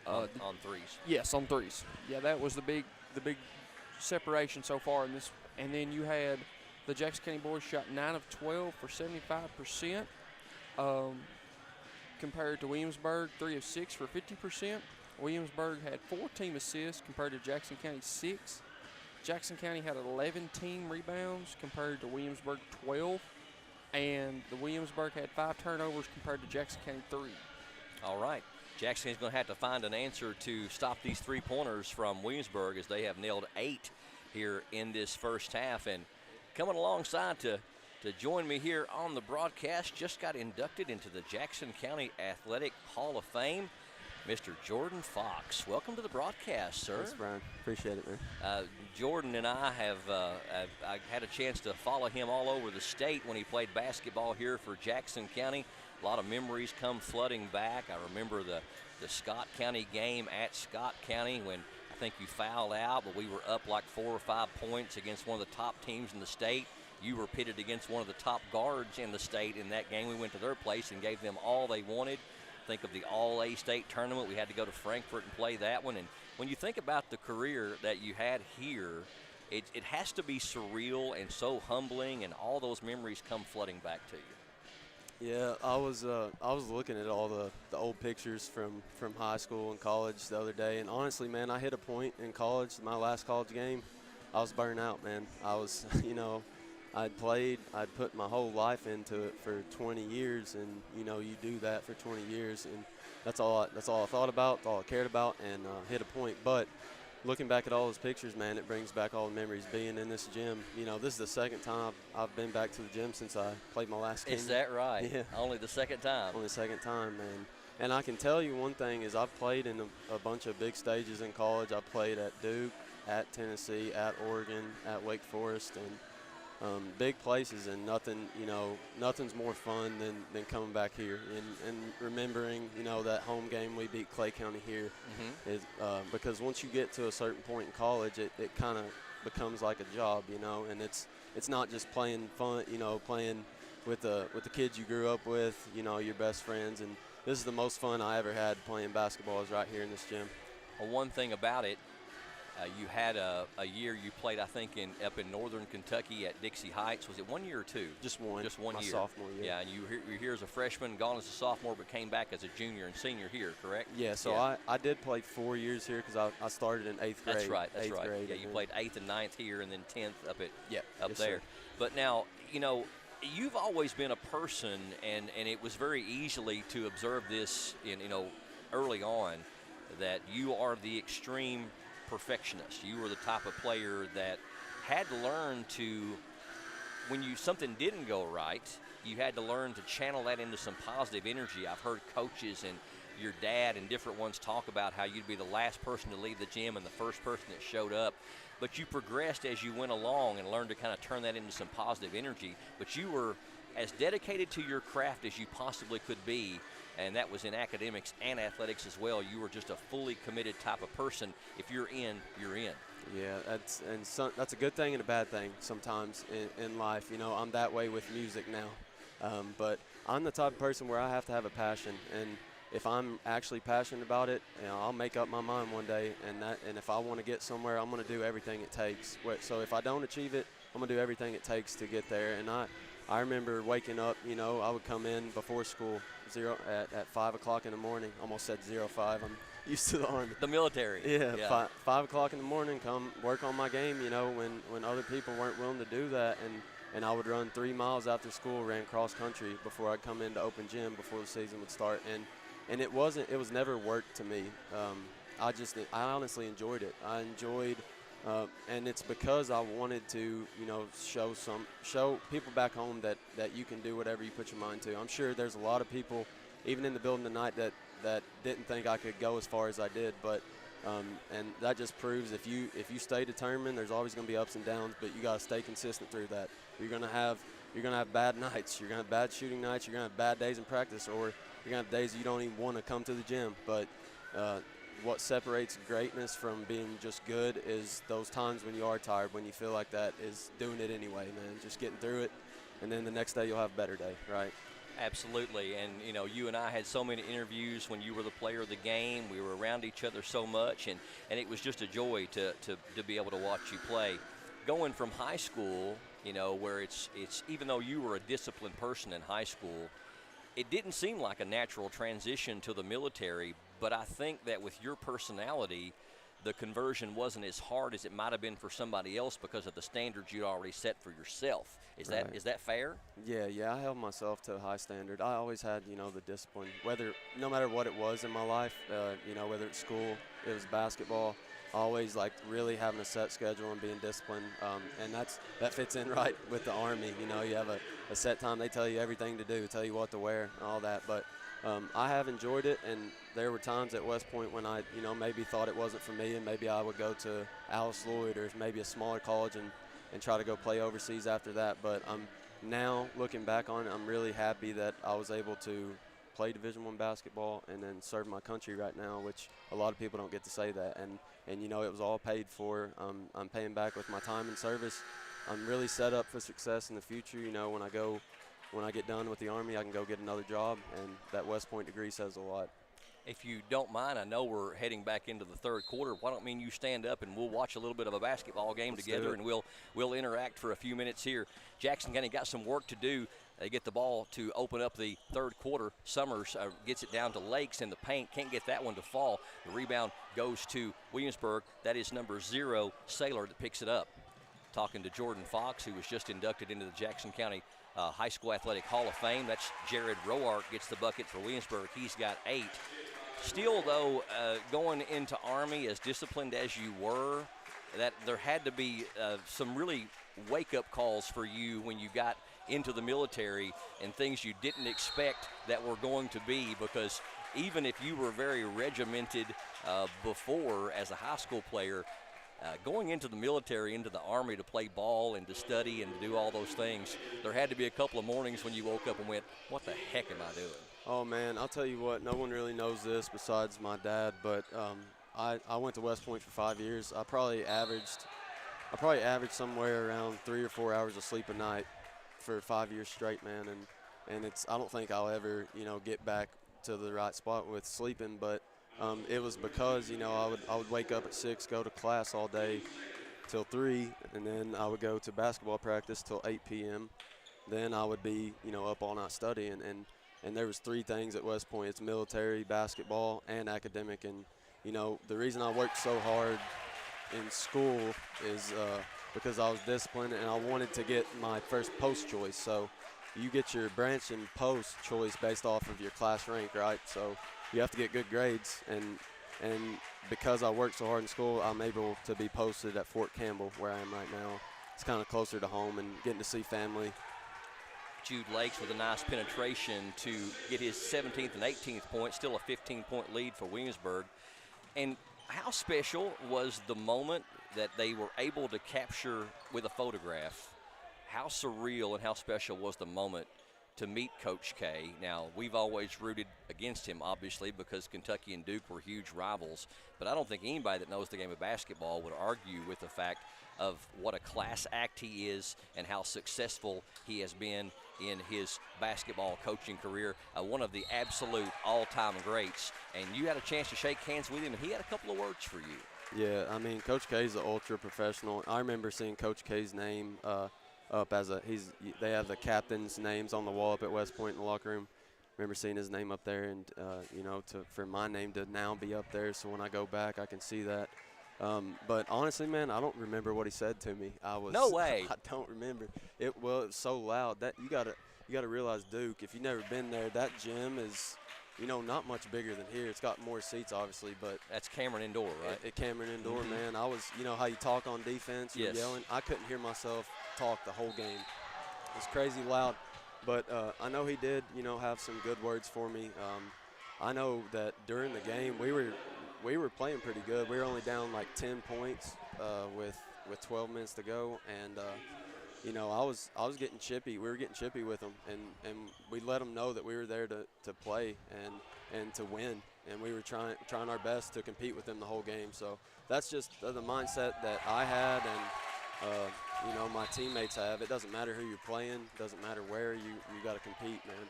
On threes. Yes, on threes. Yeah, that was the big separation so far in this. And then you had the Jackson County boys shot 9 of 12 for 75%, compared to Williamsburg 3 of 6 for 50%. Williamsburg had 4 team assists compared to Jackson County 6. Jackson County had 11 team rebounds compared to Williamsburg 12. And the Williamsburg had 5 turnovers compared to Jackson County 3. All right. Jackson is going to have to find an answer to stop these 3-pointers from Williamsburg, as they have nailed 8 here in this first half. And coming alongside to join me here on the broadcast, just got inducted into the Jackson County Athletic Hall of Fame, Mr. Jordan Fox. Welcome to the broadcast, sir. Thanks, Brian. Appreciate it, man. Jordan and I have I had a chance to follow him all over the state when he played basketball here for Jackson County. A lot of memories come flooding back. I remember the Scott County game at Scott County when I think you fouled out, but we were up like 4 or 5 points against one of the top teams in the state. You were pitted against one of the top guards in the state in that game. We went to their place and gave them all they wanted. Think of the All-A State tournament. We had to go to Frankfort and play that one. And when you think about the career that you had here, it has to be surreal and so humbling, and all those memories come flooding back to you. Yeah, I was looking at all the old pictures from high school and college the other day, and honestly, man, I hit a point in college, my last college game, I was burnt out, man. I was, I'd put my whole life into it for 20 years, and you do that for 20 years, and that's all I thought about, that's all I cared about, and hit a point. But looking back at all those pictures, man, it brings back all the memories. Being in this gym, this is the second time I've been back to the gym since I played my last game. Is that right? Yeah. Only the second time. Only the second time, man. And I can tell you one thing is I've played in a bunch of big stages in college. I played at Duke, at Tennessee, at Oregon, at Wake Forest, and big places, and nothing's more fun than coming back here and remembering, that home game we beat Clay County here. Is because once you get to a certain point in college, it kind of becomes like a job, and it's not just playing fun, playing with the kids you grew up with, your best friends, and this is the most fun I ever had playing basketball is right here in this gym. Well, one thing about it, You had a year you played, I think, up in northern Kentucky at Dixie Heights. Was it 1 year or two? Just one. Just one my year. Sophomore year. Yeah, and you're here as a freshman, gone as a sophomore, but came back as a junior and senior here, correct? Yeah, so I did play 4 years here because I started in 8th grade. That's right. That's eighth right. Grade, Yeah, you played 8th and 9th here, and then 10th up yes, there. Sir. But now, you've always been a person, and it was very easily to observe this early on, that you are the extreme perfectionist. You were the type of player that had to learn to, when something didn't go right, you had to learn to channel that into some positive energy. I've heard coaches and your dad and different ones talk about how you'd be the last person to leave the gym and the first person that showed up. But you progressed as you went along and learned to kind of turn that into some positive energy. But you were as dedicated to your craft as you possibly could be, and that was in academics and athletics as well. You were just a fully committed type of person. If you're in, you're in. Yeah, that's a good thing and a bad thing sometimes in life. I'm that way with music now. But I'm the type of person where I have to have a passion, and if I'm actually passionate about it, I'll make up my mind one day, and if I want to get somewhere, I'm going to do everything it takes. So if I don't achieve it, I'm going to do everything it takes to get there. And I remember waking up, I would come in before school at 5 o'clock in the morning. Almost said 05. I'm used to the Army. The military. Yeah. 5 o'clock in the morning, come work on my game, when other people weren't willing to do that. And I would run 3 miles after school, ran cross country before I'd come into open gym before the season would start. And it was never work to me. I honestly enjoyed it. I enjoyed, and it's because I wanted to, show people back home that you can do whatever you put your mind to. I'm sure there's a lot of people, even in the building tonight, that didn't think I could go as far as I did. But and that just proves if you stay determined, there's always going to be ups and downs, but you got to stay consistent through that. You're going to have bad nights. You're going to have bad shooting nights. You're going to have bad days in practice, or you're going to have days you don't even want to come to the gym. But what separates greatness from being just good is those times when you are tired, when you feel like that, is doing it anyway, man. Just getting through it, and then the next day you'll have a better day, right? Absolutely. And, you and I had so many interviews when you were the player of the game. We were around each other so much, and it was just a joy to be able to watch you play. Going from high school, where it's even though you were a disciplined person in high school, it didn't seem like a natural transition to the military, but I think that with your personality, the conversion wasn't as hard as it might have been for somebody else because of the standards you'd already set for yourself. Is that fair? Yeah, I held myself to a high standard. I always had, the discipline, no matter what it was in my life, whether it's school, it was basketball, always like really having a set schedule and being disciplined, and that fits in right with the Army. You have a set time. They tell you everything to do, tell you what to wear and all that. But I have enjoyed it, and there were times at West Point when I maybe thought it wasn't for me, and maybe I would go to Alice Lloyd or maybe a smaller college and try to go play overseas after that. But now looking back on it, I'm really happy that I was able to play Division I basketball and then serve my country right now, which a lot of people don't get to say that. And it was all paid for. I'm paying back with my time and service. I'm really set up for success in the future. When I get done with the Army, I can go get another job, and that West Point degree says a lot. If you don't mind, I know we're heading back into the third quarter. Why don't you stand up and we'll watch a little bit of a basketball game together, and we'll interact for a few minutes here. Jackson County got some work to do. They get the ball to open up the third quarter. Summers gets it down to Lakes in the paint. Can't get that one to fall. The rebound goes to Williamsburg. That is number 0, Saylor, that picks it up. Talking to Jordan Fox, who was just inducted into the Jackson County High School Athletic Hall of Fame. That's Jared Roark gets the bucket for Williamsburg. He's got 8. Still, though, going into Army as disciplined as you were, that there had to be some really wake-up calls for you when you got into the military and things you didn't expect that were going to be, because even if you were very regimented before as a high school player, going into the military, into the Army to play ball and to study and to do all those things, there had to be a couple of mornings when you woke up and went, what the heck am I doing? Oh, man, I'll tell you what, no one really knows this besides my dad, but I went to West Point for 5 years. I probably averaged somewhere around 3 or 4 hours of sleep a night for 5 years straight, man, and I don't think I'll ever, get back to the right spot with sleeping, but It was because, you know, I would wake up at 6, go to class all day till 3, and then I would go to basketball practice till 8 p.m. Then I would be, you know, up all night studying. And there was 3 things at West Point. It's military, basketball, and academic. And, you know, the reason I worked so hard in school is because I was disciplined and I wanted to get my first post choice. So you get your branch and post choice based off of your class rank, right? So you have to get good grades, and because I worked so hard in school, I'm able to be posted at Fort Campbell, where I am right now. It's kind of closer to home and getting to see family. Jude Lakes with a nice penetration to get his 17th and 18th point, still a 15-point lead for Williamsburg. And how special was the moment that they were able to capture with a photograph? How surreal and how special was the moment to meet Coach K? Now, we've always rooted against him, obviously, because Kentucky and Duke were huge rivals. But I don't think anybody that knows the game of basketball would argue with the fact of what a class act he is and how successful he has been in his basketball coaching career. One of the absolute all-time greats. And you had a chance to shake hands with him, and he had a couple of words for you. Yeah, I mean, Coach K's an ultra professional. I remember seeing Coach K's name up as they have the captain's names on the wall up at West Point in the locker room. Remember seeing his name up there, and you know, for my name to now be up there, so when I go back, I can see that. But honestly, man, I don't remember what he said to me. No way. I don't remember. It was so loud that you gotta realize, Duke, if you've never been there, that gym is, you know, not much bigger than here. It's got more seats, obviously, but that's Cameron Indoor, right? At Cameron Indoor, man. I was, you know, how you talk on defense, you're yelling. I couldn't hear myself talk the whole game. It was crazy loud, but I know he did, you know, have some good words for me. I know that during the game we were playing pretty good. We were only down like 10 points with 12 minutes to go, and you know, I was getting chippy. We were getting chippy with them, and we let them know that we were there to play and to win, and we were trying our best to compete with them the whole game. So that's just the mindset that I had, and you know, my teammates have. It doesn't matter who you're playing, doesn't matter where, you got to compete, man.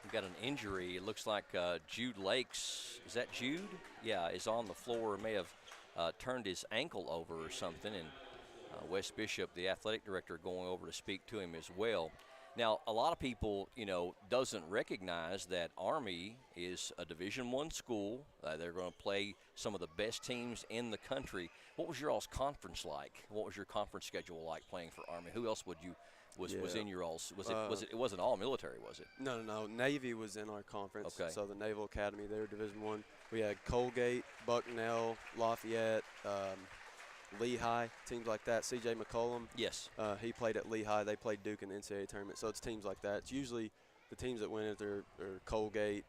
We've got an injury. It looks like Jude Lakes, is that Jude? Yeah, is on the floor. May have turned his ankle over or something, and Wes Bishop, the athletic director, going over to speak to him as well. Now, a lot of people, you know, doesn't recognize that Army is a Division I school. They're going to play some of the best teams in the country. What was your all's conference like? What was your conference schedule like playing for Army? Who else was in your all's? It wasn't all military, was it? No. Navy was in our conference. Okay. So the Naval Academy, they were Division I. We had Colgate, Bucknell, Lafayette, Lehigh, teams like that. C.J. McCollum. Yes. He played at Lehigh. They played Duke in the NCAA tournament. So it's teams like that. It's usually the teams that win it are Colgate,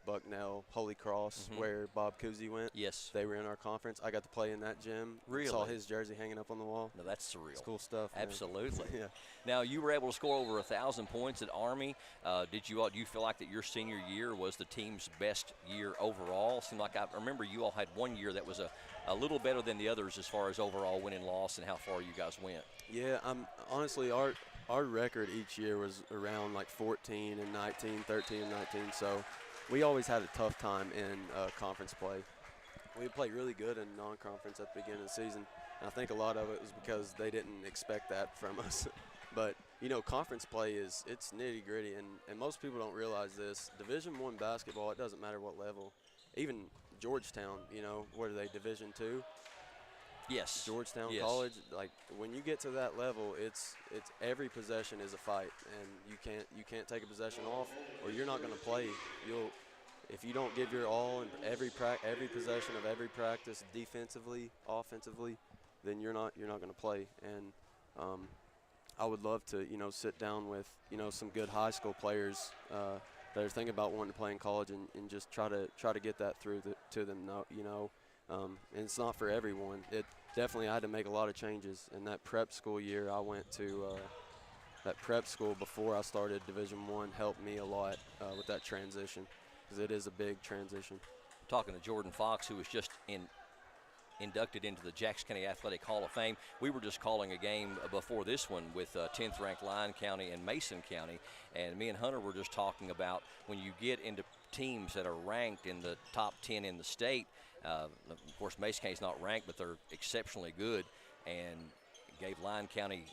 Bucknell, Holy Cross, where Bob Cousy went. Yes. They were in our conference. I got to play in that gym. Really? Saw his jersey hanging up on the wall. No, that's surreal. It's cool stuff, man. Absolutely. Yeah. Now, you were able to score over 1,000 points at Army. Do you feel like that your senior year was the team's best year overall? Seemed like I remember you all had one year that was a little better than the others as far as overall win and loss and how far you guys went. Yeah, honestly, our record each year was around like 14 and 19, 13 and 19. So we always had a tough time in conference play. We played really good in non-conference at the beginning of the season. And I think a lot of it was because they didn't expect that from us. But, you know, conference play it's nitty-gritty, and most people don't realize this. Division I basketball, it doesn't matter what level. Even Georgetown, you know, what are they, Division II? Yes. Georgetown College, like when you get to that level, it's every possession is a fight, and you can't take a possession off, or you're not going to play. If you don't give your all in every possession of every practice, defensively, offensively, then you're not going to play. And I would love to, you know, sit down with, you know, some good high school players that are thinking about wanting to play in college, and just try to get that through to them, you know. And it's not for everyone. I had to make a lot of changes. In that prep school year, I went to that prep school before I started Division I helped me a lot with that transition, because it is a big transition. Talking to Jordan Fox, who was just in inducted into the Jackson County Athletic Hall of Fame. We were just calling a game before this one with 10th ranked Lyon County and Mason County, and me and Hunter were just talking about when you get into teams that are ranked in the top 10 in the state. Of course, Mason County's not ranked, but they're exceptionally good, and gave Lyon County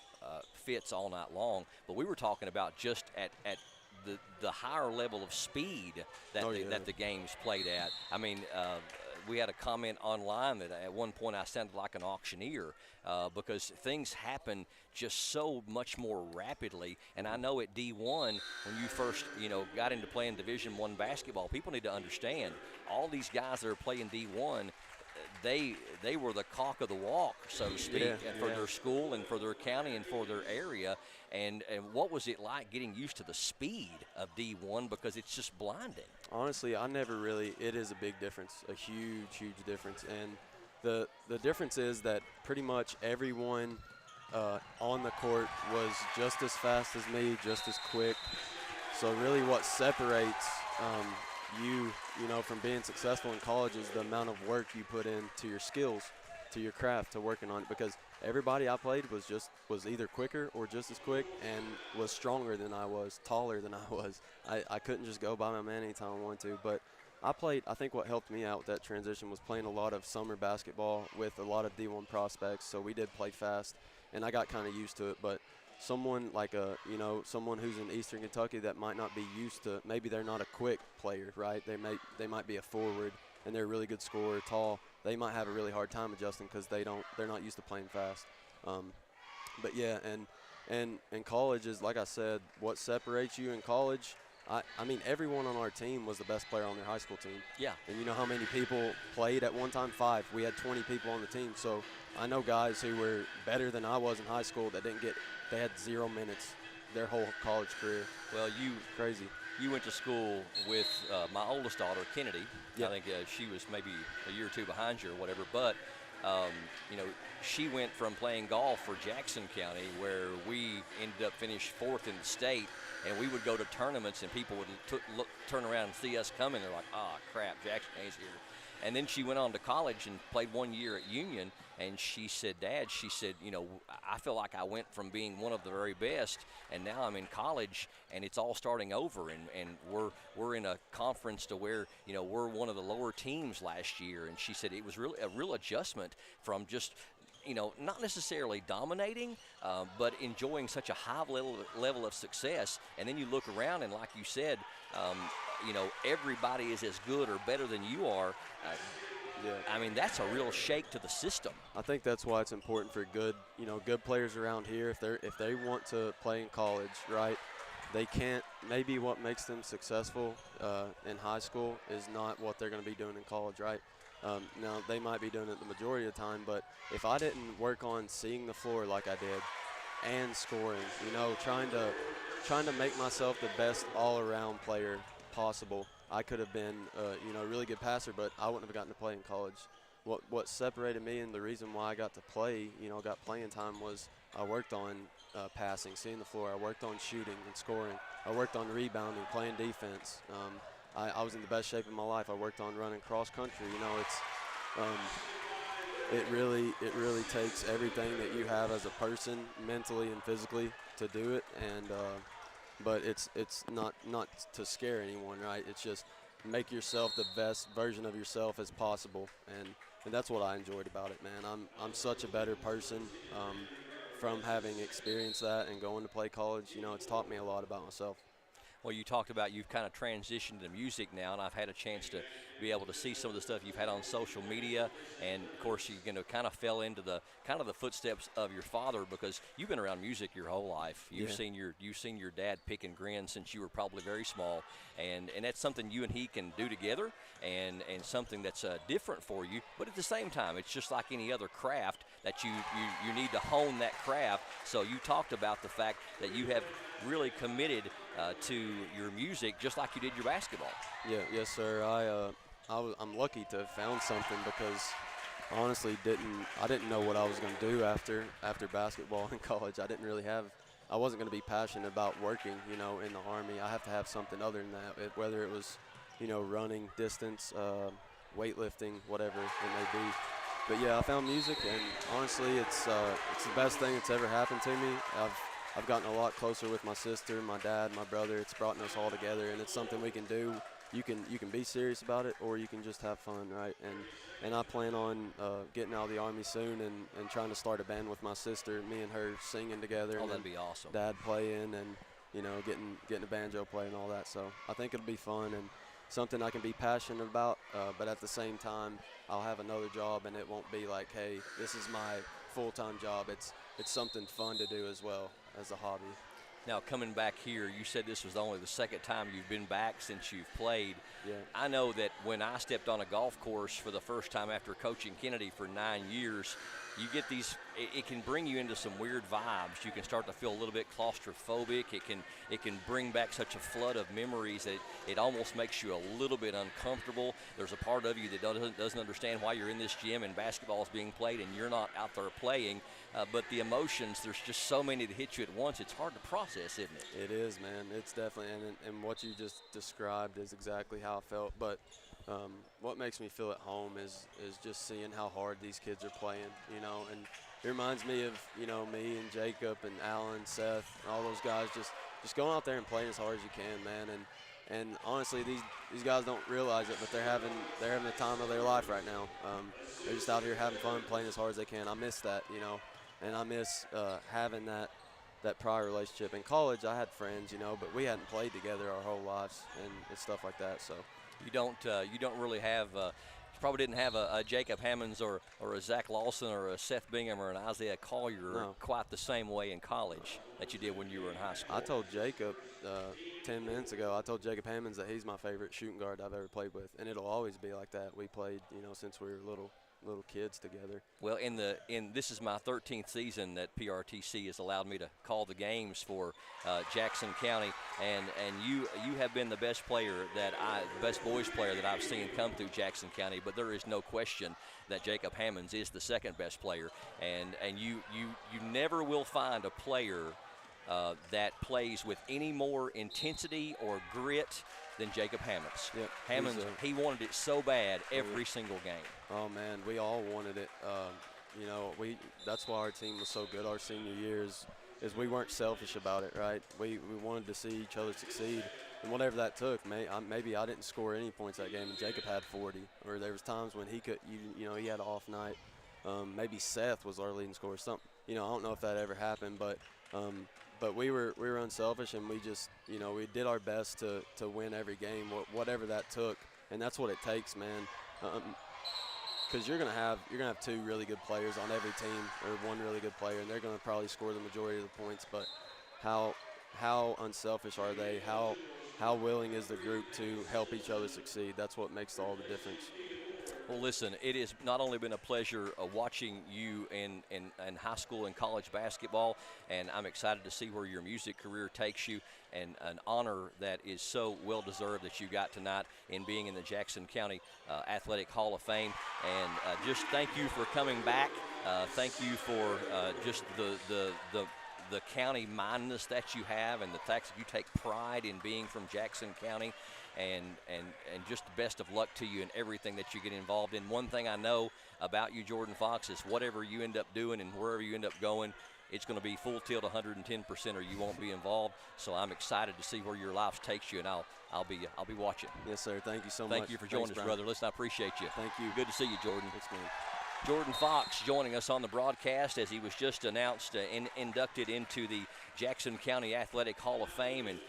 fits all night long. But we were talking about just at the higher level of speed that that the game's played at. I mean, we had a comment online that at one point I sounded like an auctioneer because things happen just so much more rapidly. And I know at D1, when you first, got into playing Division I basketball, people need to understand all these guys that are playing D1, they were the cock of the walk, so to speak, and for their school and for their county and for their area. And what was it like getting used to the speed of D1, because it's just blinding? Honestly, it is a big difference, a huge, huge difference. And the difference is that pretty much everyone on the court was just as fast as me, just as quick. So really what separates you from being successful in college is the amount of work you put into your skills, to your craft, to working on it, because everybody I played was either quicker or just as quick and was stronger than I was, taller than I was. I couldn't just go by my man anytime I wanted to. But I think what helped me out with that transition was playing a lot of summer basketball with a lot of D1 prospects, so we did play fast, and I got kind of used to it. But someone like someone who's in Eastern Kentucky that might not be used to, maybe they're not a quick player, right? They might be a forward and they're a really good scorer, tall. They might have a really hard time adjusting because they're not used to playing fast. But yeah, and in college is, like I said, what separates you in college. I mean, everyone on our team was the best player on their high school team. Yeah. And you know how many people played at one time? 5. We had 20 people on the team. So I know guys who were better than I was in high school that they had 0 minutes their whole college career. Well, crazy. You went to school with my oldest daughter, Kennedy. Yep. I think she was maybe a year or two behind you or whatever. But, she went from playing golf for Jackson County, where we ended up finished 4th in the state, and we would go to tournaments and people would turn around and see us coming. They're like, oh, crap, Jackson County's here. And then she went on to college and played 1 year at Union, and she said, Dad, I feel like I went from being one of the very best, and now I'm in college, and it's all starting over, and we're in a conference to where, we're one of the lower teams last year. And she said it was really a real adjustment from just, not necessarily dominating, but enjoying such a high level of success. And then you look around, and like you said, everybody is as good or better than you are. I mean, that's a real shake to the system. I think that's why it's important for good players around here. If they want to play in college, right, they can't. Maybe what makes them successful in high school is not what they're going to be doing in college, right? Now, they might be doing it the majority of the time, but if I didn't work on seeing the floor like I did and scoring, trying to make myself the best all-around player possible, I could have been a really good passer, but I wouldn't have gotten to play in college. What separated me and the reason why I got to play, got playing time, was I worked on passing, seeing the floor. I worked on shooting and scoring. I worked on rebounding, playing defense. I was in the best shape of my life. I worked on running cross country. It really takes everything that you have as a person, mentally and physically, to do it. And but it's not to scare anyone, right? It's just make yourself the best version of yourself as possible, and that's what I enjoyed about it, man. I'm such a better person from having experienced that and going to play college. It's taught me a lot about myself. Well, you talked about you've kind of transitioned to music now, and I've had a chance to be able to see some of the stuff you've had on social media, and of course you kind of fell into the footsteps of your father, because you've been around music your whole life. You've seen your dad pick and grin since you were probably very small, and that's something you and he can do together, and something that's different for you. But at the same time, it's just like any other craft that you need to hone that craft. So you talked about the fact that you have really committed to your music, just like you did your basketball. Yes, sir. I'm lucky to have found something, because honestly I didn't know what I was going to do after basketball in college. I wasn't going to be passionate about working, in the Army. I have to have something other than that, whether it was, running, distance, weightlifting, whatever it may be. but yeah, I found music, and honestly, it's the best thing that's ever happened to me. I've gotten a lot closer with my sister, my dad, my brother. It's brought us all together, and it's something we can do. You can be serious about it, or you can just have fun, right? And I plan on getting out of the Army soon and trying to start a band with my sister, me and her singing together. Oh, and that'd be awesome. Dad playing, and getting a banjo playing and all that. So I think it'll be fun and something I can be passionate about, but at the same time, I'll have another job, and it won't be like, hey, this is my full-time job. It's something fun to do as well as a hobby. Now, coming back here, you said this was only the second time you've been back since you've played. Yeah. I know that when I stepped on a golf course for the first time after coaching Kennedy for 9 years, you get these, it can bring you into some weird vibes. You can start to feel a little bit claustrophobic. It can bring back such a flood of memories that it almost makes you a little bit uncomfortable. There's a part of you that doesn't understand why you're in this gym and basketball is being played and you're not out there playing. But the emotions, there's just so many that hit you at once. It's hard to process, isn't it? It is, man. It's definitely, and what you just described is exactly how I felt. But what makes me feel at home is just seeing how hard these kids are playing, and it reminds me of, me and Jacob and Alan, Seth, and all those guys just going out there and playing as hard as you can, man. And honestly, these guys don't realize it, but they're having the time of their life right now. They're just out here having fun, playing as hard as they can. I miss that, and I miss having that prior relationship. In college, I had friends, but we hadn't played together our whole lives and stuff like that. So you don't really have. You probably didn't have a Jacob Hammonds or a Zach Lawson or a Seth Bingham or an Isaiah Collier quite the same way in college that you did when you were in high school. I told Jacob 10 minutes ago, I told Jacob Hammonds that he's my favorite shooting guard I've ever played with, and it'll always be like that. We played, since we were little kids together. Well, this is my 13th season that PRTC has allowed me to call the games for Jackson County, and you have been the best boys player that I've seen come through Jackson County. But there is no question that Jacob Hammonds is the second best player, and you never will find a player that plays with any more intensity or grit than Jacob Hammonds. Yep, Hammonds, he wanted it so bad every single game. Oh man, we all wanted it. That's why our team was so good our senior years, is we weren't selfish about it, right? We wanted to see each other succeed, and whatever that took. Maybe I didn't score any points that game, and Jacob had 40, or there was times when he could, he had an off night. Maybe Seth was our leading scorer. Something, I don't know if that ever happened, but we were unselfish, and we just, we did our best to win every game, whatever that took, and that's what it takes, man. Because you're gonna have two really good players on every team, or one really good player, and they're gonna probably score the majority of the points. But how unselfish are they? How willing is the group to help each other succeed? That's what makes all the difference. Well, listen, it has not only been a pleasure watching you in high school and college basketball, and I'm excited to see where your music career takes you, and an honor that is so well-deserved that you got tonight in being in the Jackson County Athletic Hall of Fame. And just thank you for coming back. Thank you for just the county mindedness that you have, and the fact that you take pride in being from Jackson County. And just the best of luck to you in everything that you get involved in. One thing I know about you, Jordan Fox, is whatever you end up doing and wherever you end up going, it's going to be full tilt 110%, or you won't be involved. So I'm excited to see where your life takes you, and I'll be watching. Yes, sir. Thank you so much. Thank you for joining us, brother. Listen, I appreciate you. Thank you. Good to see you, Jordan. Thanks, man. Jordan Fox joining us on the broadcast as he was just announced inducted into the Jackson County Athletic Hall of Fame, and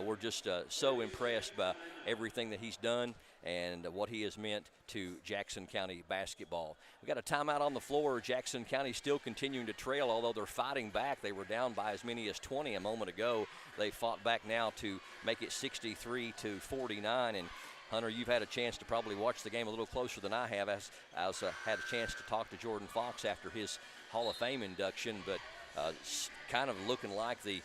we're just so impressed by everything that he's done and what he has meant to Jackson County basketball. We got a timeout on the floor. Jackson County still continuing to trail, although they're fighting back. They were down by as many as 20 a moment ago. They fought back now to make it 63-49, and Hunter, you've had a chance to probably watch the game a little closer than I have, as I had a chance to talk to Jordan Fox after his Hall of Fame induction, but kind of looking like the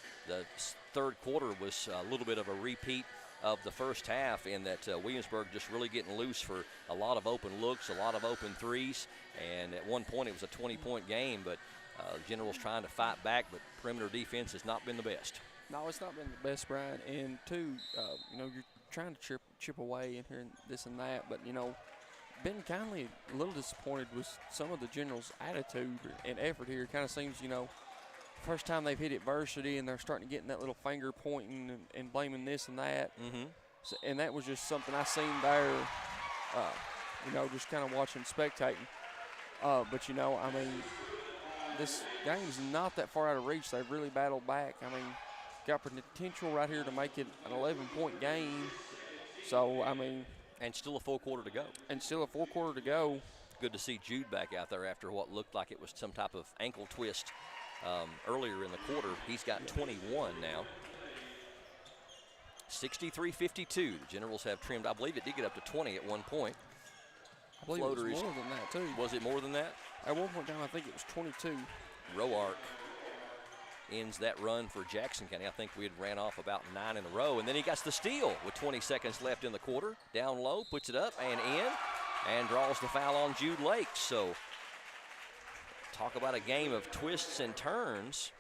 third quarter was a little bit of a repeat of the first half, in that Williamsburg just really getting loose for a lot of open looks, a lot of open threes, and at one point it was a 20-point game, but the Generals trying to fight back, but perimeter defense has not been the best. No, it's not been the best, Brian, and two, you're trying to chip away in here and this and that, but been kindly a little disappointed with some of the Generals' attitude and effort here. It kind of seems, you know, first time they've hit adversity and they're starting to get in that little finger pointing and blaming this and that. So, and that was just something I seen there, you know, just kind of watching, spectating. But, you know, I mean, this game's not that far out of reach. They've really battled back. I mean, got potential right here to make it an 11-point game. So, I mean. And still a full quarter to go. And still a full quarter to go. Good to see Jude back out there after what looked like it was some type of ankle twist earlier in the quarter. He's got 21 now. 63-52. The Generals have trimmed. I believe it did get up to 20 at one point. I believe it was more than that, too. Was it more than that? At one point in time, I think it was 22. Roark ends that run for Jackson County. I think we had ran off about 9 in a row, and then he gets the steal with 20 seconds left in the quarter. Down low, puts it up and in, and draws the foul on Jude Lakes. So talk about a game of twists and turns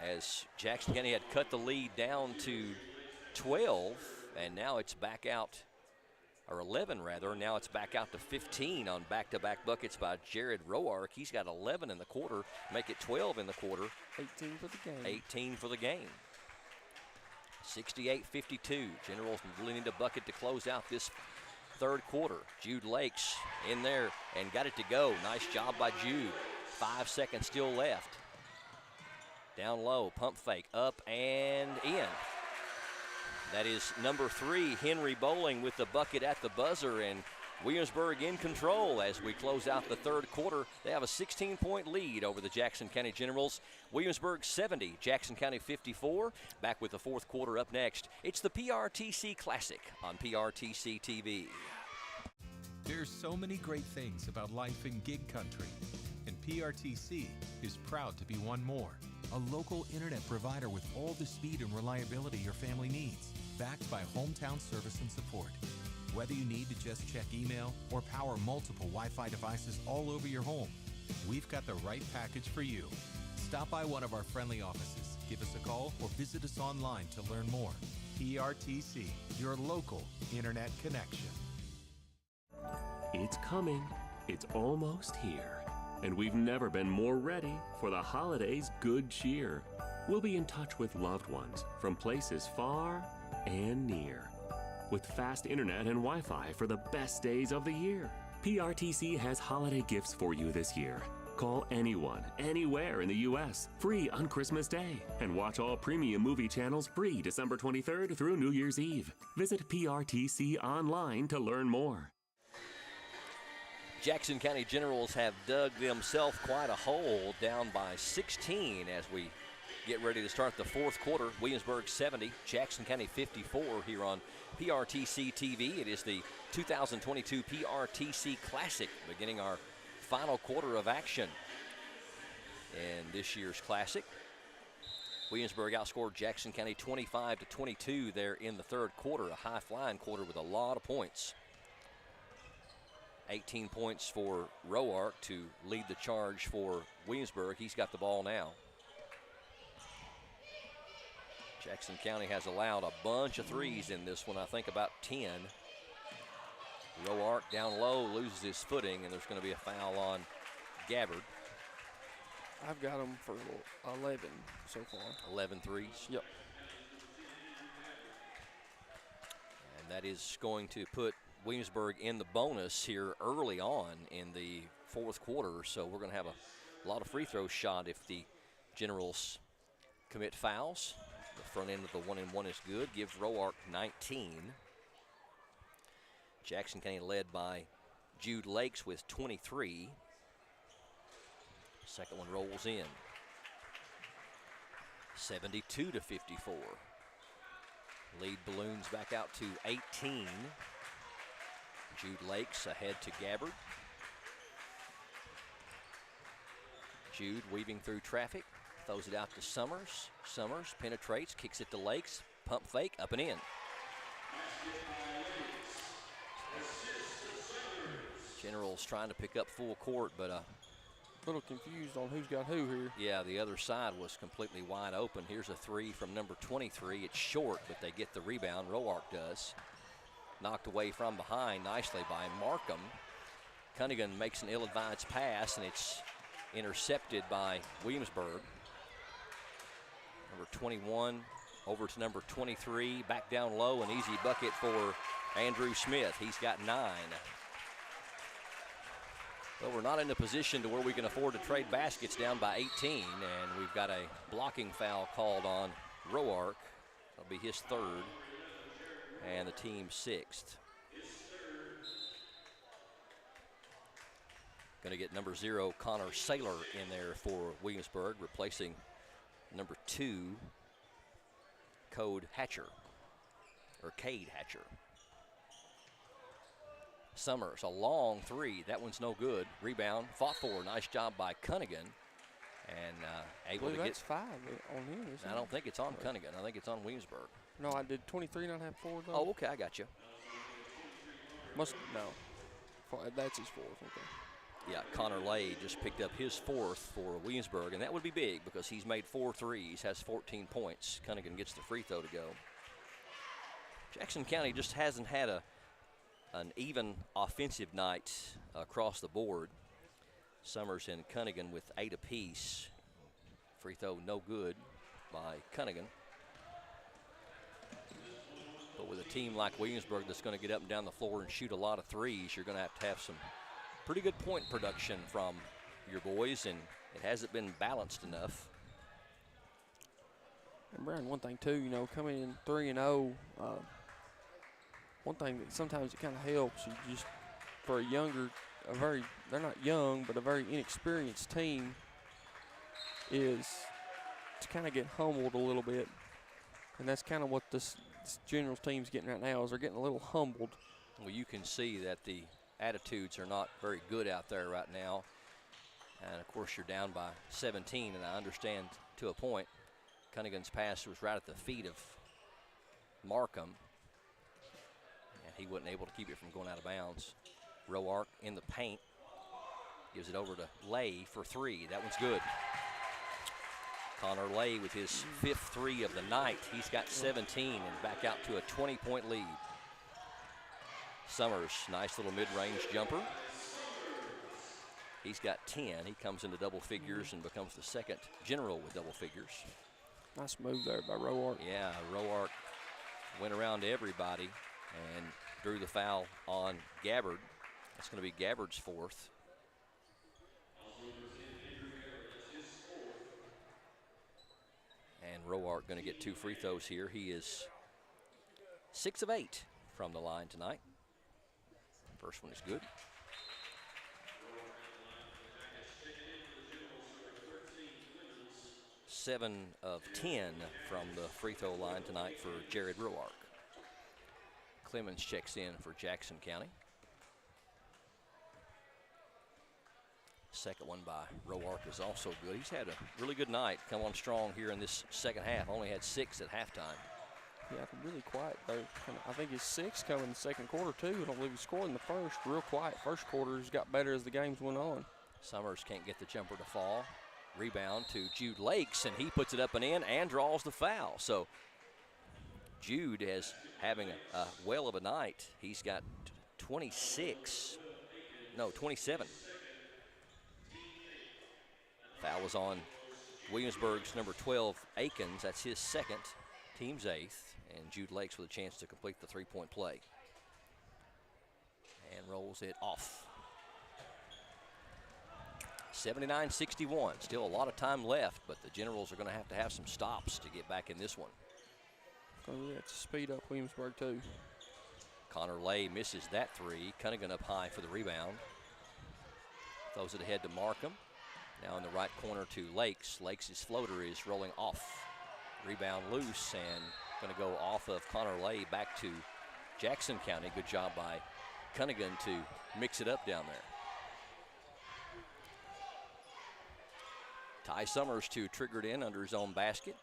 as Jackson County had cut the lead down to 12, and now it's back out, or 11 rather, now it's back out to 15 on back-to-back buckets by Jared Roark. He's got 11 in the quarter, make it 12 in the quarter. 18 for the game. 18 for the game. 68-52. Generals really need a bucket to close out this third quarter. Jude Lakes in there and got it to go. Nice job by Jude. 5 seconds still left. Down low, pump fake, up and in. That is number 3, Henry Bowling with the bucket at the buzzer, and Williamsburg in control as we close out the third quarter. They have a 16-point lead over the Jackson County Generals. Williamsburg 70, Jackson County 54. Back with the fourth quarter up next. It's the PRTC Classic on PRTC TV. There's so many great things about life in gig country, and PRTC is proud to be one more. A local internet provider with all the speed and reliability your family needs, backed by hometown service and support. Whether you need to just check email or power multiple Wi-Fi devices all over your home, we've got the right package for you. Stop by one of our friendly offices, give us a call, or visit us online to learn more. PRTC, your local internet connection. It's coming. It's almost here. And we've never been more ready for the holidays' good cheer. We'll be in touch with loved ones from places far and near, with fast internet and Wi-Fi for the best days of the year. PRTC has holiday gifts for you this year. Call anyone, anywhere in the U.S., free on Christmas Day, and watch all premium movie channels free December 23rd through New Year's Eve. Visit PRTC online to learn more. Jackson County Generals have dug themselves quite a hole, down by 16 as we get ready to start the fourth quarter. Williamsburg 70, Jackson County 54 here on PRTC TV. It is the 2022 PRTC Classic, beginning our final quarter of action in this year's Classic. Williamsburg outscored Jackson County 25-22 there in the third quarter, a high-flying quarter with a lot of points. 18 points for Roark to lead the charge for Williamsburg. He's got the ball now. Jackson County has allowed a bunch of threes in this one, I think about 10. Roark down low loses his footing, and there's going to be a foul on Gabbard. I've got him for 11 so far. 11 threes? Yep. And that is going to put Williamsburg in the bonus here early on in the fourth quarter, so we're going to have a lot of free throws shot if the Generals commit fouls. The front end of the 1-and-1 is good, gives Roark 19. Jackson County led by Jude Lakes with 23. Second one rolls in. 72-54. Lead balloons back out to 18. Jude Lakes ahead to Gabbard. Jude weaving through traffic, throws it out to Summers. Summers penetrates, kicks it to Lakes, pump fake, up and in. Generals trying to pick up full court, but a little confused on who's got who here. Yeah, the other side was completely wide open. Here's a three from number 23. It's short, but they get the rebound. Roark does. knocked away from behind nicely by Markham. Cunningham makes an ill-advised pass, and it's intercepted by Williamsburg. Number 21 over to number 23, back down low, an easy bucket for Andrew Smith. He's got 9. Well, we're not in a position to where we can afford to trade baskets down by 18, and we've got a blocking foul called on Roark. That'll be his 3rd, and the team's 6th. Going to get number 0, Connor Saylor, in there for Williamsburg, replacing number 2, Cade Hatcher. Summers, a long 3. That one's no good. Rebound, fought for. Nice job by Cunningham. And able to that's get 5 on him, isn't it? I don't think it's on Cunningham. I think it's on Williamsburg. No, I did 23 not have 4 though. Oh, okay, I got you. That's his 4th. Okay. Yeah, Connor Lay just picked up his 4th for Williamsburg, and that would be big because he's made 4 threes, has 14 points. Cunningham gets the free throw to go. Jackson County just hasn't had an even offensive night across the board. Summers and Cunningham with 8 apiece. Free throw no good by Cunningham. But with a team like Williamsburg that's going to get up and down the floor and shoot a lot of threes, you're going to have some pretty good point production from your boys, and it hasn't been balanced enough. And Brian, one thing too, coming in 3-0, one thing that sometimes it kind of helps you just for they're not young, but a very inexperienced team is to kind of get humbled a little bit. And that's kind of what this Generals team's getting right now, is they're getting a little humbled. Well, you can see that the attitudes are not very good out there right now. And of course you're down by 17, and I understand to a point. Cunningham's pass was right at the feet of Markham, and he wasn't able to keep it from going out of bounds. Roark in the paint, gives it over to Lay for 3. That one's good. Connor Lay with his 5th 3 of the night. He's got 17 and back out to a 20-point lead. Summers, nice little mid-range jumper. He's got 10. He comes into double figures and becomes the 2nd General with double figures. Nice move there by Roark. Yeah, Roark went around to everybody and drew the foul on Gabbard. That's going to be Gabbard's 4th. And Roark going to get 2 free throws here. He is 6 of 8 from the line tonight. First one is good. 7 of 10 from the free throw line tonight for Jared Roark. Clemens checks in for Jackson County. Second one by Roark is also good. He's had a really good night. Come on strong here in this second half. Only had 6 at halftime. Yeah, really quiet though. I think his 6 coming in the second quarter too. I don't believe he scored in the first. Real quiet. First quarter's got better as the games went on. Summers can't get the jumper to fall. Rebound to Jude Lakes, and he puts it up and in and draws the foul. So Jude is having a whale of a night. He's got 27. Foul was on Williamsburg's number 12, Akins. That's his 2nd, team's 8th, and Jude Lakes with a chance to complete the 3-point play. And rolls it off. 79-61, still a lot of time left, but the Generals are going to have some stops to get back in this one. Really have to speed up Williamsburg too. Connor Lay misses that 3. Cunningham up high for the rebound. Throws it ahead to Markham. Now in the right corner to Lakes. Lakes' floater is rolling off. Rebound loose and going to go off of Connor Lay back to Jackson County. Good job by Cunningham to mix it up down there. Ty Summers to trigger it in under his own basket.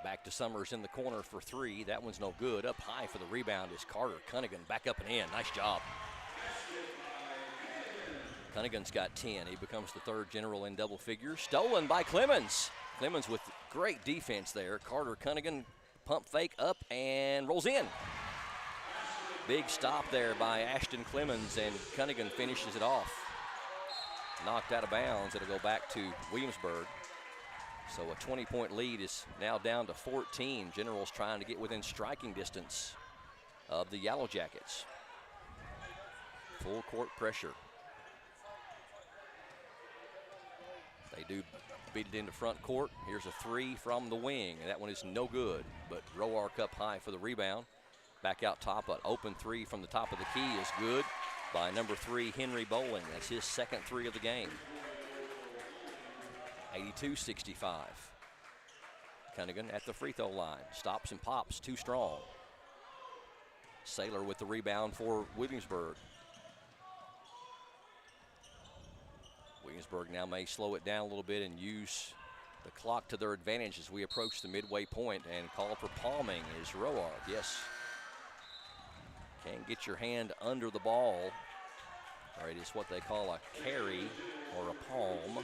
Back to Summers in the corner for 3. That one's no good. Up high for the rebound is Carter Cunningham. Back up and in. Nice job. Cunningham's got 10. He becomes the 3rd General in double figures. Stolen by Clemens. Clemens with great defense there. Carter Cunningham Pump fake up and rolls in. Big stop there by Ashton Clemens, and Cunningham finishes it off. Knocked out of bounds. It'll go back to Williamsburg. So a 20-point lead is now down to 14. Generals trying to get within striking distance of the Yellow Jackets. Full court pressure. They do beat it into front court. Here's a three from the wing, and that one is no good, but Roark up high for the rebound. Back out top, an open three from the top of the key is good by number 3, Henry Bowling. That's his second three of the game. 82-65. Cunningham at the free throw line. Stops and pops, too strong. Saylor with the rebound for Williamsburg. Williamsburg now may slow it down a little bit and use the clock to their advantage as we approach the midway point, and call for palming is Roark. Yes. Can't get your hand under the ball. All right, it's what they call a carry or a palm.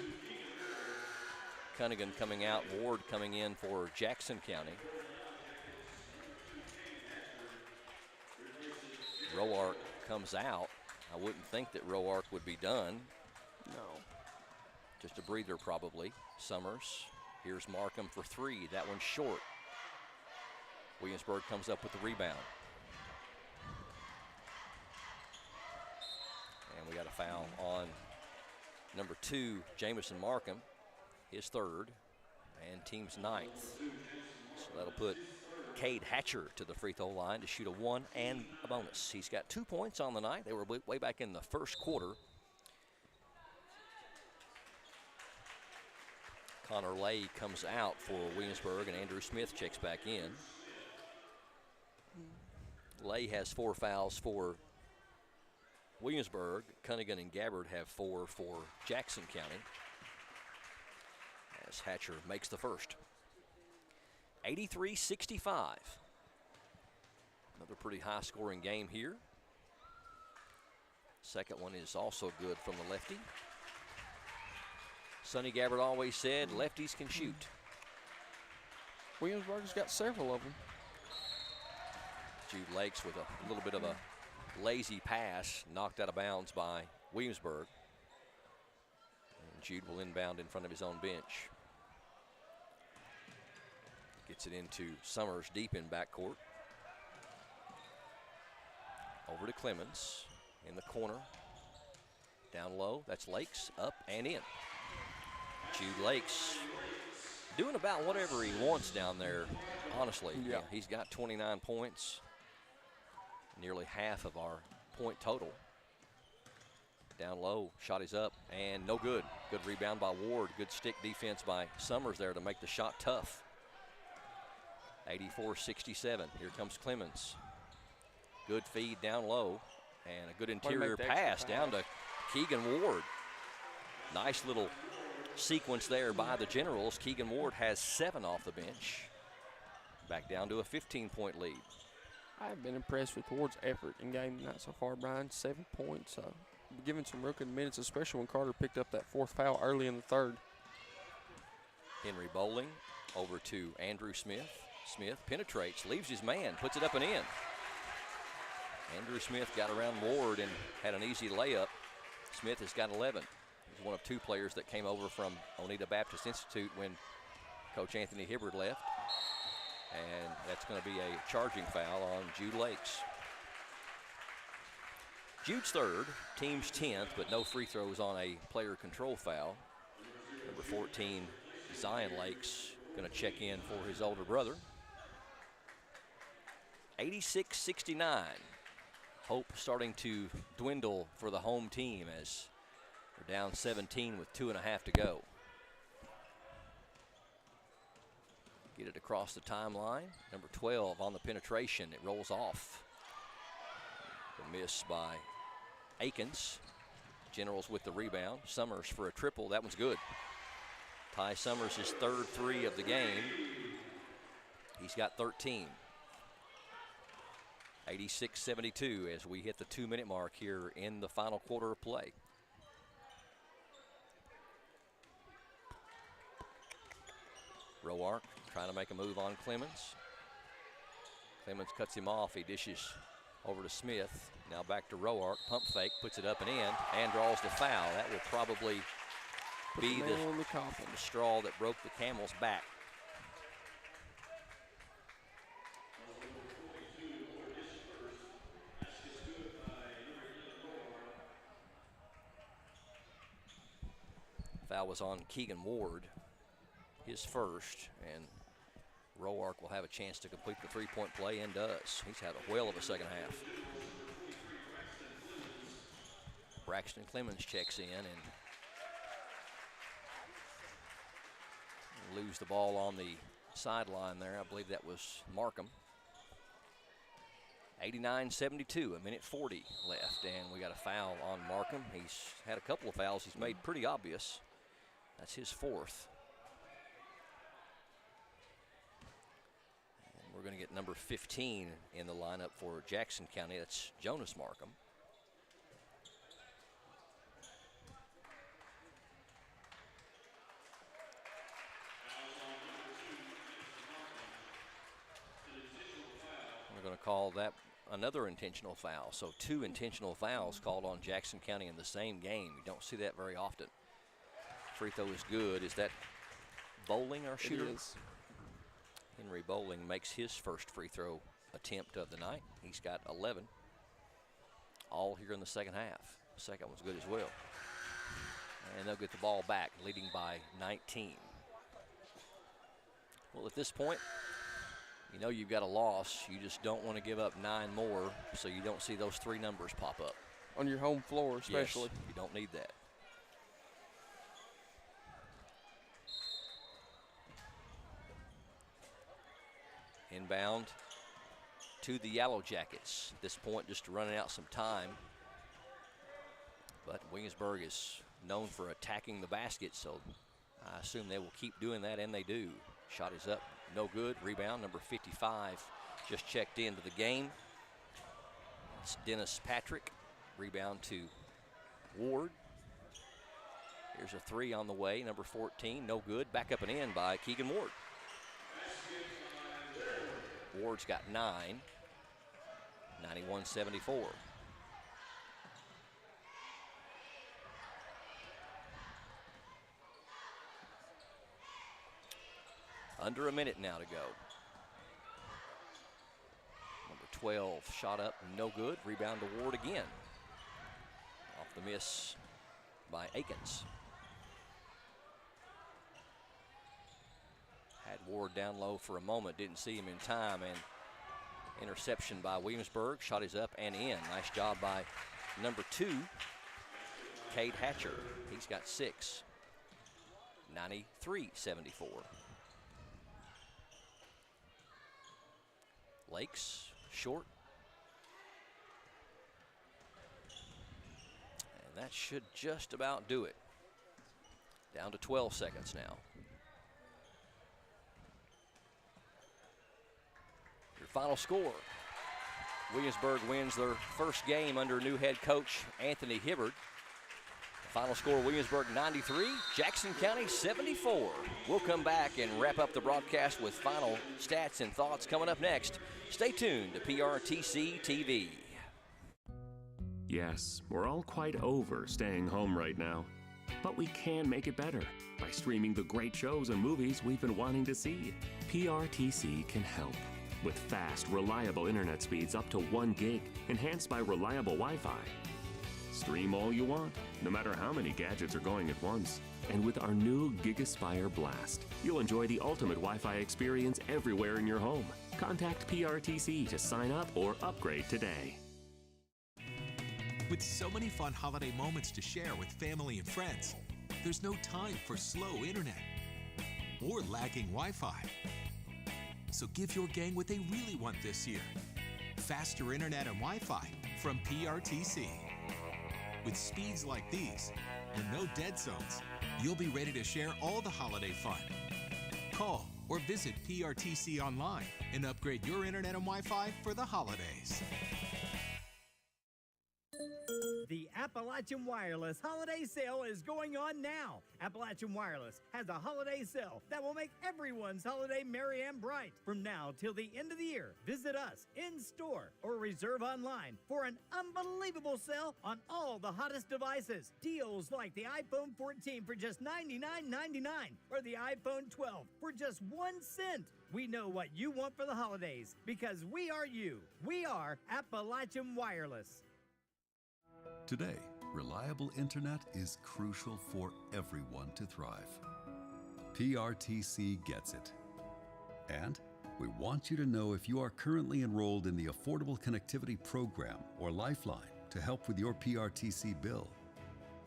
Cunningham coming out, Ward coming in for Jackson County. Roark comes out. I wouldn't think that Roark would be done. No. Just a breather probably. Summers. Here's Markham for three. That one's short. Williamsburg comes up with the rebound. And we got a foul on number 2, Jamison Markham, his third, and team's 9th. So that'll put Cade Hatcher to the free throw line to shoot a 1 and a bonus. He's got 2 points on the night. They were way back in the first quarter. Connor Lay comes out for Williamsburg, and Andrew Smith checks back in. Lay has 4 fouls for Williamsburg. Cunningham and Gabbard have 4 for Jackson County, as Hatcher makes the first. 83-65. Another pretty high-scoring game here. Second one is also good from the lefty. Sonny Gabbard always said lefties can shoot. Williamsburg's got several of them. Jude Lakes with a little bit of a lazy pass, knocked out of bounds by Williamsburg. And Jude will inbound in front of his own bench. Gets it into Summers deep in backcourt. Over to Clemens in the corner. Down low, that's Lakes, up and in. Jude Lakes doing about whatever he wants down there, honestly. Yeah. He's got 29 points, nearly half of our point total. Down low, shot is up and no good. Good rebound by Ward, good stick defense by Summers there to make the shot tough. 84-67, here comes Clemens. Good feed down low and a good interior pass down to Keegan Ward. Nice little sequence there by the Generals. Keegan Ward has 7 off the bench. Back down to a 15-point lead. I've been impressed with Ward's effort in game tonight so far, Brian. 7 points. Giving some real good minutes, especially when Carter picked up that 4th foul early in the 3rd. Henry Bowling over to Andrew Smith. Smith penetrates, leaves his man, puts it up and in. Andrew Smith got around Ward and had an easy layup. Smith has got 11. He's one of 2 players that came over from Oneida Baptist Institute when Coach Anthony Hibbard left. And that's going to be a charging foul on Jude Lakes. Jude's 3rd, team's 10th, but no free throws on a player control foul. Number 14, Zion Lakes, going to check in for his older brother. 86-69. Hope starting to dwindle for the home team as they're down 17 with 2.5 to go. Get it across the timeline. Number 12 on the penetration. It rolls off. The miss by Akins. Generals with the rebound. Summers for a triple. That one's good. Ty Summers, his 3rd 3 of the game. He's got 13. 86-72 as we hit the 2-minute mark here in the final quarter of play. Roark trying to make a move on Clemens. Clemens cuts him off. He dishes over to Smith. Now back to Roark. Pump fake, puts it up and in, and draws the foul. That will probably be the straw that broke the camel's back. Foul was on Keegan Ward, his first, and Roark will have a chance to complete the three-point play and does. He's had a whale of a second half. Braxton Clemens checks in and lose the ball on the sideline there. I believe that was Markham. 89-72, a minute 40 left, and we got a foul on Markham. He's had a couple of fouls he's made pretty obvious. That's his fourth. And we're going to get number 15 in the lineup for Jackson County. That's Jonas Markham. We're going to call that another intentional foul. So 2 intentional fouls called on Jackson County in the same game. You don't see that very often. Free throw is good. Is that Bowling, our shooter? It is. Henry Bowling makes his first free throw attempt of the night. He's got 11. All here in the second half. Second one's good as well. And they'll get the ball back, leading by 19. Well, at this point, you know you've got a loss. You just don't want to give up 9 more so you don't see those 3 numbers pop up. On your home floor especially. Yes, you don't need that. Inbound to the Yellow Jackets. At this point, just running out some time. But Williamsburg is known for attacking the basket, so I assume they will keep doing that, and they do. Shot is up, no good. Rebound, number 55, just checked into the game. It's Dennis Patrick. Rebound to Ward. Here's a 3 on the way, number 14, no good. Back up and in by Keegan Ward. Ward's got 9, 91-74. Under a minute now to go. Number 12 shot up, no good. Rebound to Ward again. Off the miss by Akins. Had Ward down low for a moment, didn't see him in time, and interception by Williamsburg. Shot is up and in. Nice job by number 2, Cade Hatcher. He's got 6. 93-74. Lakes, short. And that should just about do it. Down to 12 seconds now. Your final score. Williamsburg wins their first game under new head coach Anthony Hibbard. Final score, Williamsburg 93, Jackson County 74. We'll come back and wrap up the broadcast with final stats and thoughts coming up next. Stay tuned to PRTC TV. Yes, we're all quite over staying home right now. But we can make it better by streaming the great shows and movies we've been wanting to see. PRTC can help. With fast, reliable internet speeds up to 1 gig, enhanced by reliable Wi-Fi. Stream all you want, no matter how many gadgets are going at once. And with our new GigaSpire Blast, you'll enjoy the ultimate Wi-Fi experience everywhere in your home. Contact PRTC to sign up or upgrade today. With so many fun holiday moments to share with family and friends, there's no time for slow internet or lagging Wi-Fi. So give your gang what they really want this year. Faster internet and Wi-Fi from PRTC. With speeds like these and no dead zones, you'll be ready to share all the holiday fun. Call or visit PRTC online and upgrade your internet and Wi-Fi for the holidays. The Appalachian Wireless holiday sale is going on now. Appalachian Wireless has a holiday sale that will make everyone's holiday merry and bright. From now till the end of the year, visit us in store or reserve online for an unbelievable sale on all the hottest devices. Deals like the iPhone 14 for just $99.99 or the iPhone 12 for just 1 cent. We know what you want for the holidays because we are you. We are Appalachian Wireless. Today, reliable internet is crucial for everyone to thrive. PRTC gets it. And we want you to know if you are currently enrolled in the Affordable Connectivity Program or Lifeline to help with your PRTC bill.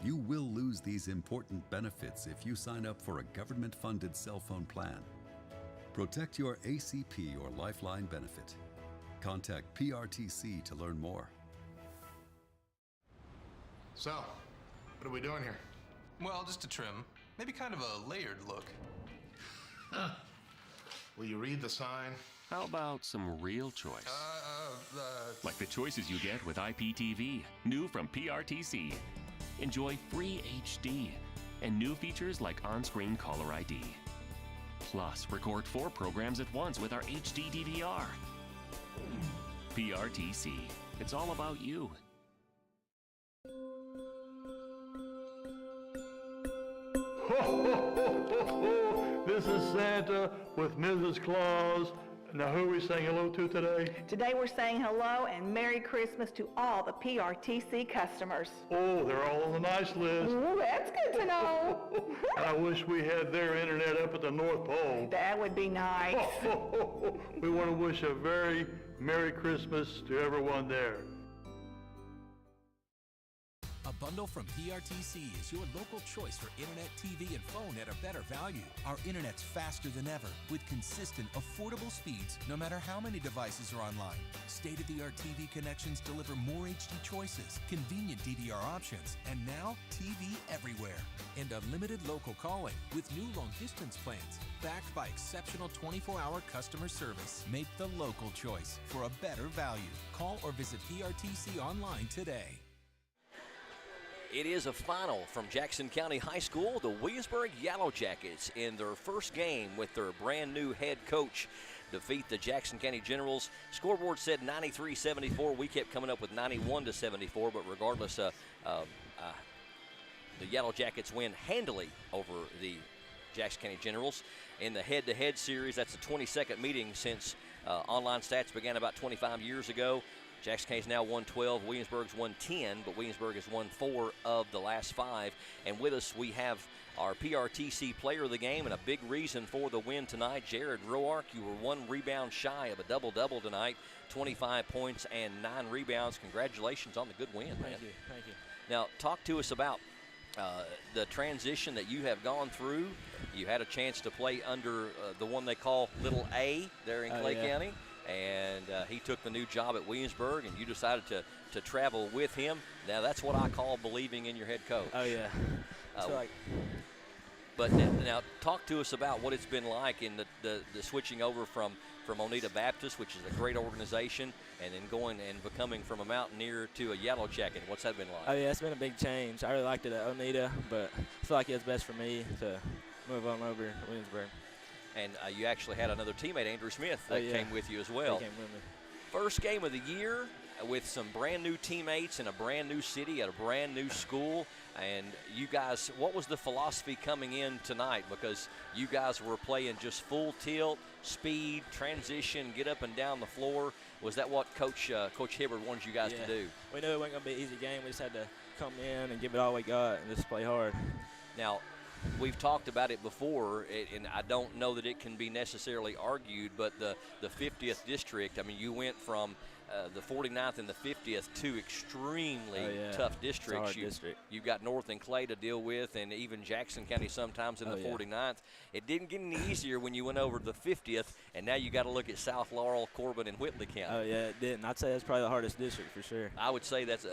You will lose these important benefits if you sign up for a government-funded cell phone plan. Protect your ACP or Lifeline benefit. Contact PRTC to learn more. So, what are we doing here? Well, just a trim. Maybe kind of a layered look. Will you read the sign? How about some real choice? Like the choices you get with IPTV, new from PRTC. Enjoy free HD and new features like on-screen caller ID. Plus, record 4 programs at once with our HD DVR. PRTC. It's all about you. This is Santa with Mrs. Claus. Now, who are we saying hello to today? Today we're saying hello and Merry Christmas to all the PRTC customers. Oh, they're all on the nice list. Ooh, that's good to know. I wish we had their internet up at the North Pole. That would be nice. We want to wish a very Merry Christmas to everyone there. A bundle from PRTC is your local choice for internet, TV, and phone at a better value. Our internet's faster than ever, with consistent, affordable speeds, no matter how many devices are online. State-of-the-art TV connections deliver more HD choices, convenient DVR options, and now TV everywhere. And unlimited local calling with new long-distance plans, backed by exceptional 24-hour customer service. Make the local choice for a better value. Call or visit PRTC online today. It is a final from Jackson County High School. The Williamsburg Yellow Jackets, in their first game with their brand new head coach, defeat the Jackson County Generals. Scoreboard said 93-74. We kept coming up with 91-74, but regardless, the Yellow Jackets win handily over the Jackson County Generals. In the head-to-head series, that's the 22nd meeting since online stats began about 25 years ago. Jackson County's now won 12, Williamsburg's won 10, but Williamsburg has won 4 of the last 5. And with us, we have our PRTC player of the game, and a big reason for the win tonight, Jared Roark. You were 1 rebound shy of a double-double tonight, 25 points and 9 rebounds. Congratulations on the good win, man. Thank you. Now, talk to us about the transition that you have gone through. You had a chance to play under the one they call Little A there in Clay County. And he took the new job at Williamsburg, and you decided to travel with him. Now, that's what I call believing in your head coach. Oh, yeah. But now, talk to us about what it's been like in the switching over from Oneida Baptist, which is a great organization, and then going and becoming from a Mountaineer to a Yellow Jacket. What's that been like? Oh, yeah, it's been a big change. I really liked it at Oneida, but I feel like it was best for me to move on over to Williamsburg. And you actually had another teammate, Andrew Smith, that came with you as well. He came with me. First game of the year with some brand new teammates in a brand new city at a brand new school. And you guys, what was the philosophy coming in tonight? Because you guys were playing just full tilt, speed, transition, get up and down the floor. Was that what Coach Hibbard wanted you guys to do? We knew it wasn't going to be an easy game. We just had to come in and give it all we got and just play hard. Now, we've talked about it before, and I don't know that it can be necessarily argued, but the 50th district, I mean, you went from the 49th and the 50th, 2 extremely tough districts. You've got North and Clay to deal with, and even Jackson County sometimes in the 49th. It didn't get any easier when you went over to the 50th, and now you got to look at South Laurel, Corbin, and Whitley County. Oh, yeah, it didn't. I'd say that's probably the hardest district for sure. I would say that's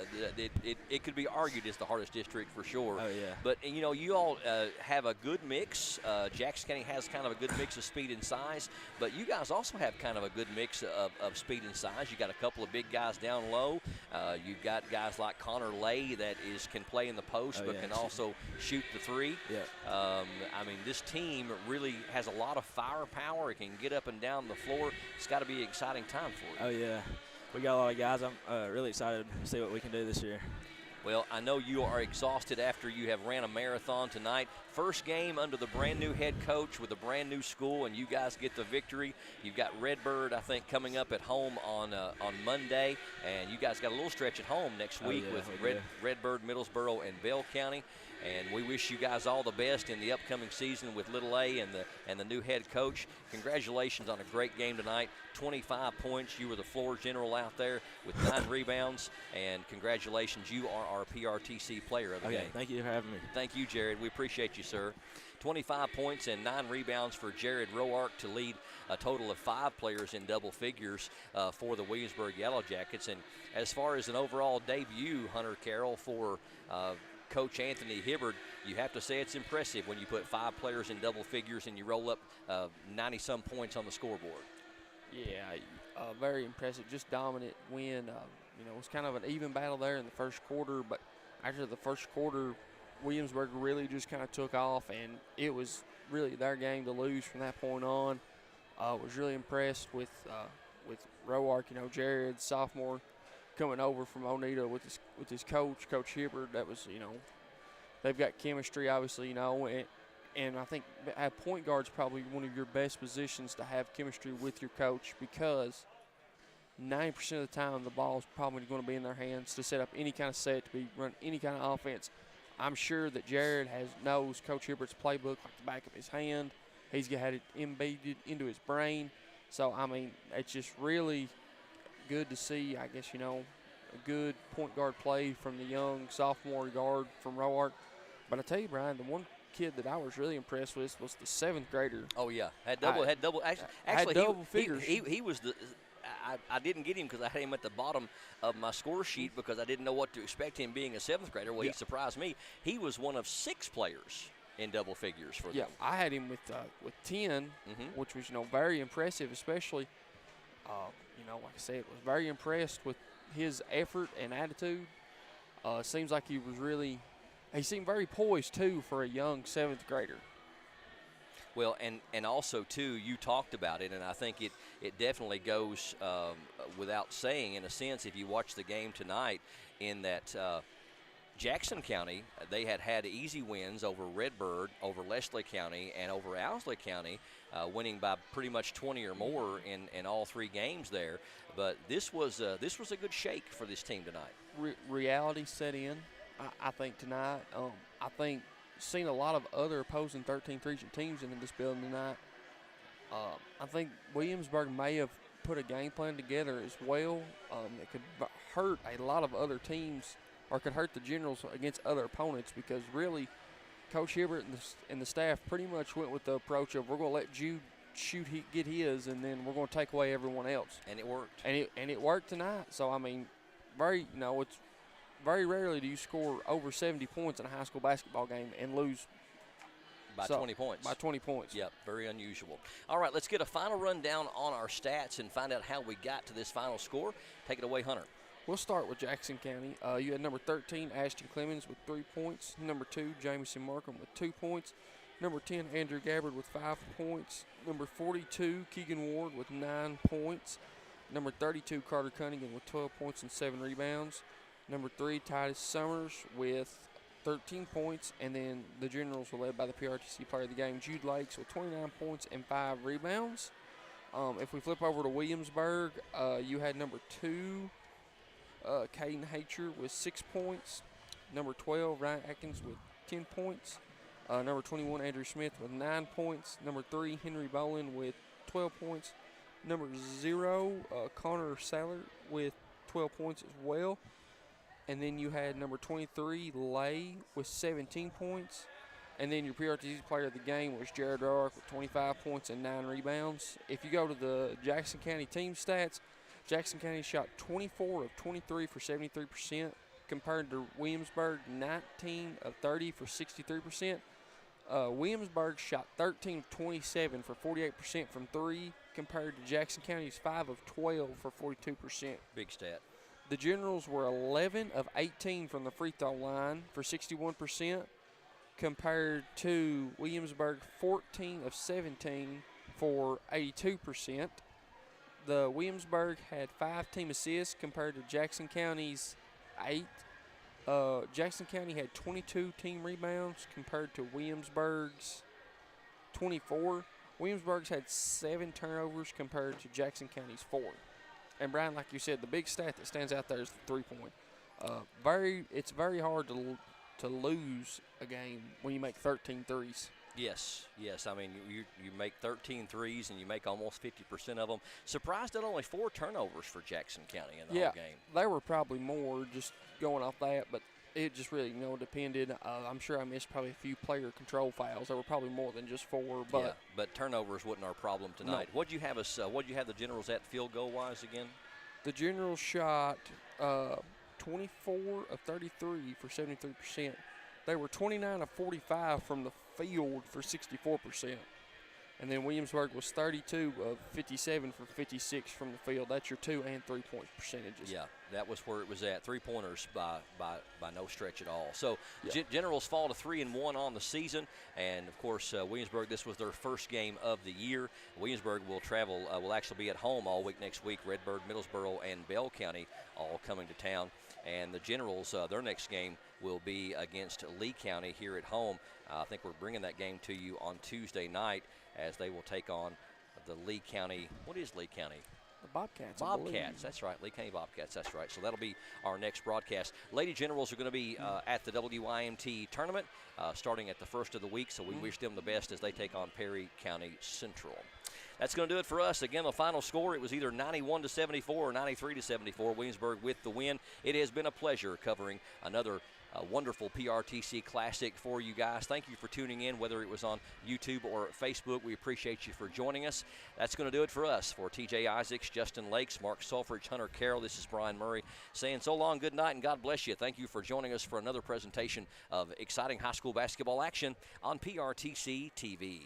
it could be argued as the hardest district for sure. Oh, yeah. But, you know, you all have a good mix. Jackson County has kind of a good mix of speed and size, but you guys also have kind of a good mix of speed and size. You got a couple couple of big guys down low. You've got guys like Connor Lay that can play in the post but can also shoot the three. Yeah. I mean, this team really has a lot of firepower. It can get up and down the floor. It's got to be an exciting time for you. Oh, yeah. We got a lot of guys. I'm really excited to see what we can do this year. Well, I know you are exhausted after you have ran a marathon tonight. First game under the brand-new head coach with a brand-new school, and you guys get the victory. You've got Redbird, I think, coming up at home on Monday, and you guys got a little stretch at home next week with Redbird, Middlesboro, and Bell County. And we wish you guys all the best in the upcoming season with Little A and the new head coach. Congratulations on a great game tonight. 25 points. You were the floor general out there with 9 rebounds. And congratulations, you are our PRTC player of the game. Thank you for having me. Thank you, Jared. We appreciate you, sir. 25 points and 9 rebounds for Jared Roark to lead a total of 5 players in double figures for the Williamsburg Yellow Jackets. And as far as an overall debut, Hunter Carroll, for Coach Anthony Hibbard, you have to say it's impressive when you put 5 players in double figures and you roll up 90-some points on the scoreboard. Yeah, very impressive. Just dominant win. It was kind of an even battle there in the first quarter, but after the first quarter, Williamsburg really just kind of took off, and it was really their game to lose from that point on. Was really impressed with Roark. Jared, sophomore, coming over from Oneida with his coach, Coach Hibbard. That was, they've got chemistry, obviously, and I think point guard's probably one of your best positions to have chemistry with your coach, because 90% of the time the ball is probably going to be in their hands to set up any kind of set, to run any kind of offense. I'm sure that Jared knows Coach Hibbert's playbook like the back of his hand. He's had it embedded into his brain. So, I mean, it's just really good to see, I guess, a good point guard play from the young sophomore guard from Roark. But I tell you, Brian, the one kid that I was really impressed with was the 7th grader. Oh, yeah. Had double figures. He was the – I didn't get him because I had him at the bottom of my score sheet because I didn't know what to expect him being a 7th grader. Well, he surprised me. He was one of 6 players in double figures for them. Yeah, I had him with 10, which was, very impressive, especially, like I said, was very impressed with his effort and attitude. Seems like he seemed very poised, too, for a young 7th grader. Well, and also, too, you talked about it, and I think it definitely goes without saying, in a sense, if you watch the game tonight, in that Jackson County, they had easy wins over Redbird, over Leslie County, and over Owsley County, winning by pretty much 20 or more in all 3 games there. But this was a good shake for this team tonight. Reality set in, I think, tonight. I think seen a lot of other opposing 13th region teams in this building tonight. I think Williamsburg may have put a game plan together as well that could hurt a lot of other teams, or could hurt the Generals against other opponents, because really Coach Hibbert and the staff pretty much went with the approach of, we're going to let Jude get his, and then we're going to take away everyone else. And it worked. And it worked tonight. So, I mean, it's very rarely do you score over 70 points in a high school basketball game and lose by 20 points. By 20 points. Yep, very unusual. All right, let's get a final rundown on our stats and find out how we got to this final score. Take it away, Hunter. We'll start with Jackson County. You had number 13, Ashton Clemens, with 3 points. Number 2, Jamison Markham with 2 points. Number 10, Andrew Gabbard with 5 points. Number 42, Keegan Ward with 9 points. Number 32, Carter Cunningham with 12 points and 7 rebounds. Number 3, Titus Summers with 13 points. And then the Generals were led by the PRTC player of the game, Jude Lakes, with 29 points and 5 rebounds. If we flip over to Williamsburg, you had number 2, Caden Hatcher with 6 points. Number 12, Ryan Atkins with 10 points. Number 21, Andrew Smith with 9 points. Number 3, Henry Bolin with 12 points. Number 0, Connor Saller with 12 points as well. And then you had number 23, Lay, with 17 points. And then your PRTC player of the game was Jared Roark with 25 points and 9 rebounds. If you go to the Jackson County team stats, Jackson County shot 24 of 23 for 73%, compared to Williamsburg 19 of 30 for 63%. Williamsburg shot 13 of 27 for 48% from 3, compared to Jackson County's 5 of 12 for 42%. Big stat. The Generals were 11 of 18 from the free throw line for 61%, compared to Williamsburg 14 of 17 for 82%. The Williamsburg had 5 team assists compared to Jackson County's 8. Jackson County had 22 team rebounds compared to Williamsburg's 24. Williamsburg's had 7 turnovers compared to Jackson County's 4. And Brian, like you said, the big stat that stands out there is the 3-point. It's very hard to lose a game when you make 13 threes. Yes. I mean, you make 13 threes and you make almost 50% of them. Surprised at only 4 turnovers for Jackson County in the whole game. There were probably more just going off that, but it just really, depended. I'm sure I missed probably a few player control fouls. There were probably more than just 4, but yeah, but turnovers wasn't our problem tonight. No. What'd you have the Generals at field goal wise again? The Generals shot 24 of 33 for 73%. They were 29 of 45 from the field for 64%. And then Williamsburg was 32 of 57 for 56 from the field. That's your 2 and 3 point percentages. Yeah, that was where it was at. 3-pointers by no stretch at all. So yeah. Generals fall to 3-1 on the season, and of course Williamsburg. This was their first game of the year. Williamsburg will travel. Will actually be at home all week next week. Redbird, Middlesboro, and Bell County all coming to town. And the Generals, their next game will be against Lee County here at home. I think we're bringing that game to you on Tuesday night as they will take on the Lee County. What is Lee County? The Bobcats. Bobcats, that's right. Lee County Bobcats, that's right. So that'll be our next broadcast. Lady Generals are going to be at the WIMT tournament starting at the first of the week, so we wish them the best as they take on Perry County Central. That's going to do it for us. Again, the final score, it was either 91-74 or 93-74. Williamsburg with the win. It has been a pleasure covering another wonderful PRTC Classic for you guys. Thank you for tuning in, whether it was on YouTube or Facebook. We appreciate you for joining us. That's going to do it for us. For TJ Isaacs, Justin Lakes, Mark Sulfrich, Hunter Carroll, this is Brian Murray saying so long, good night, and God bless you. Thank you for joining us for another presentation of exciting high school basketball action on PRTC TV.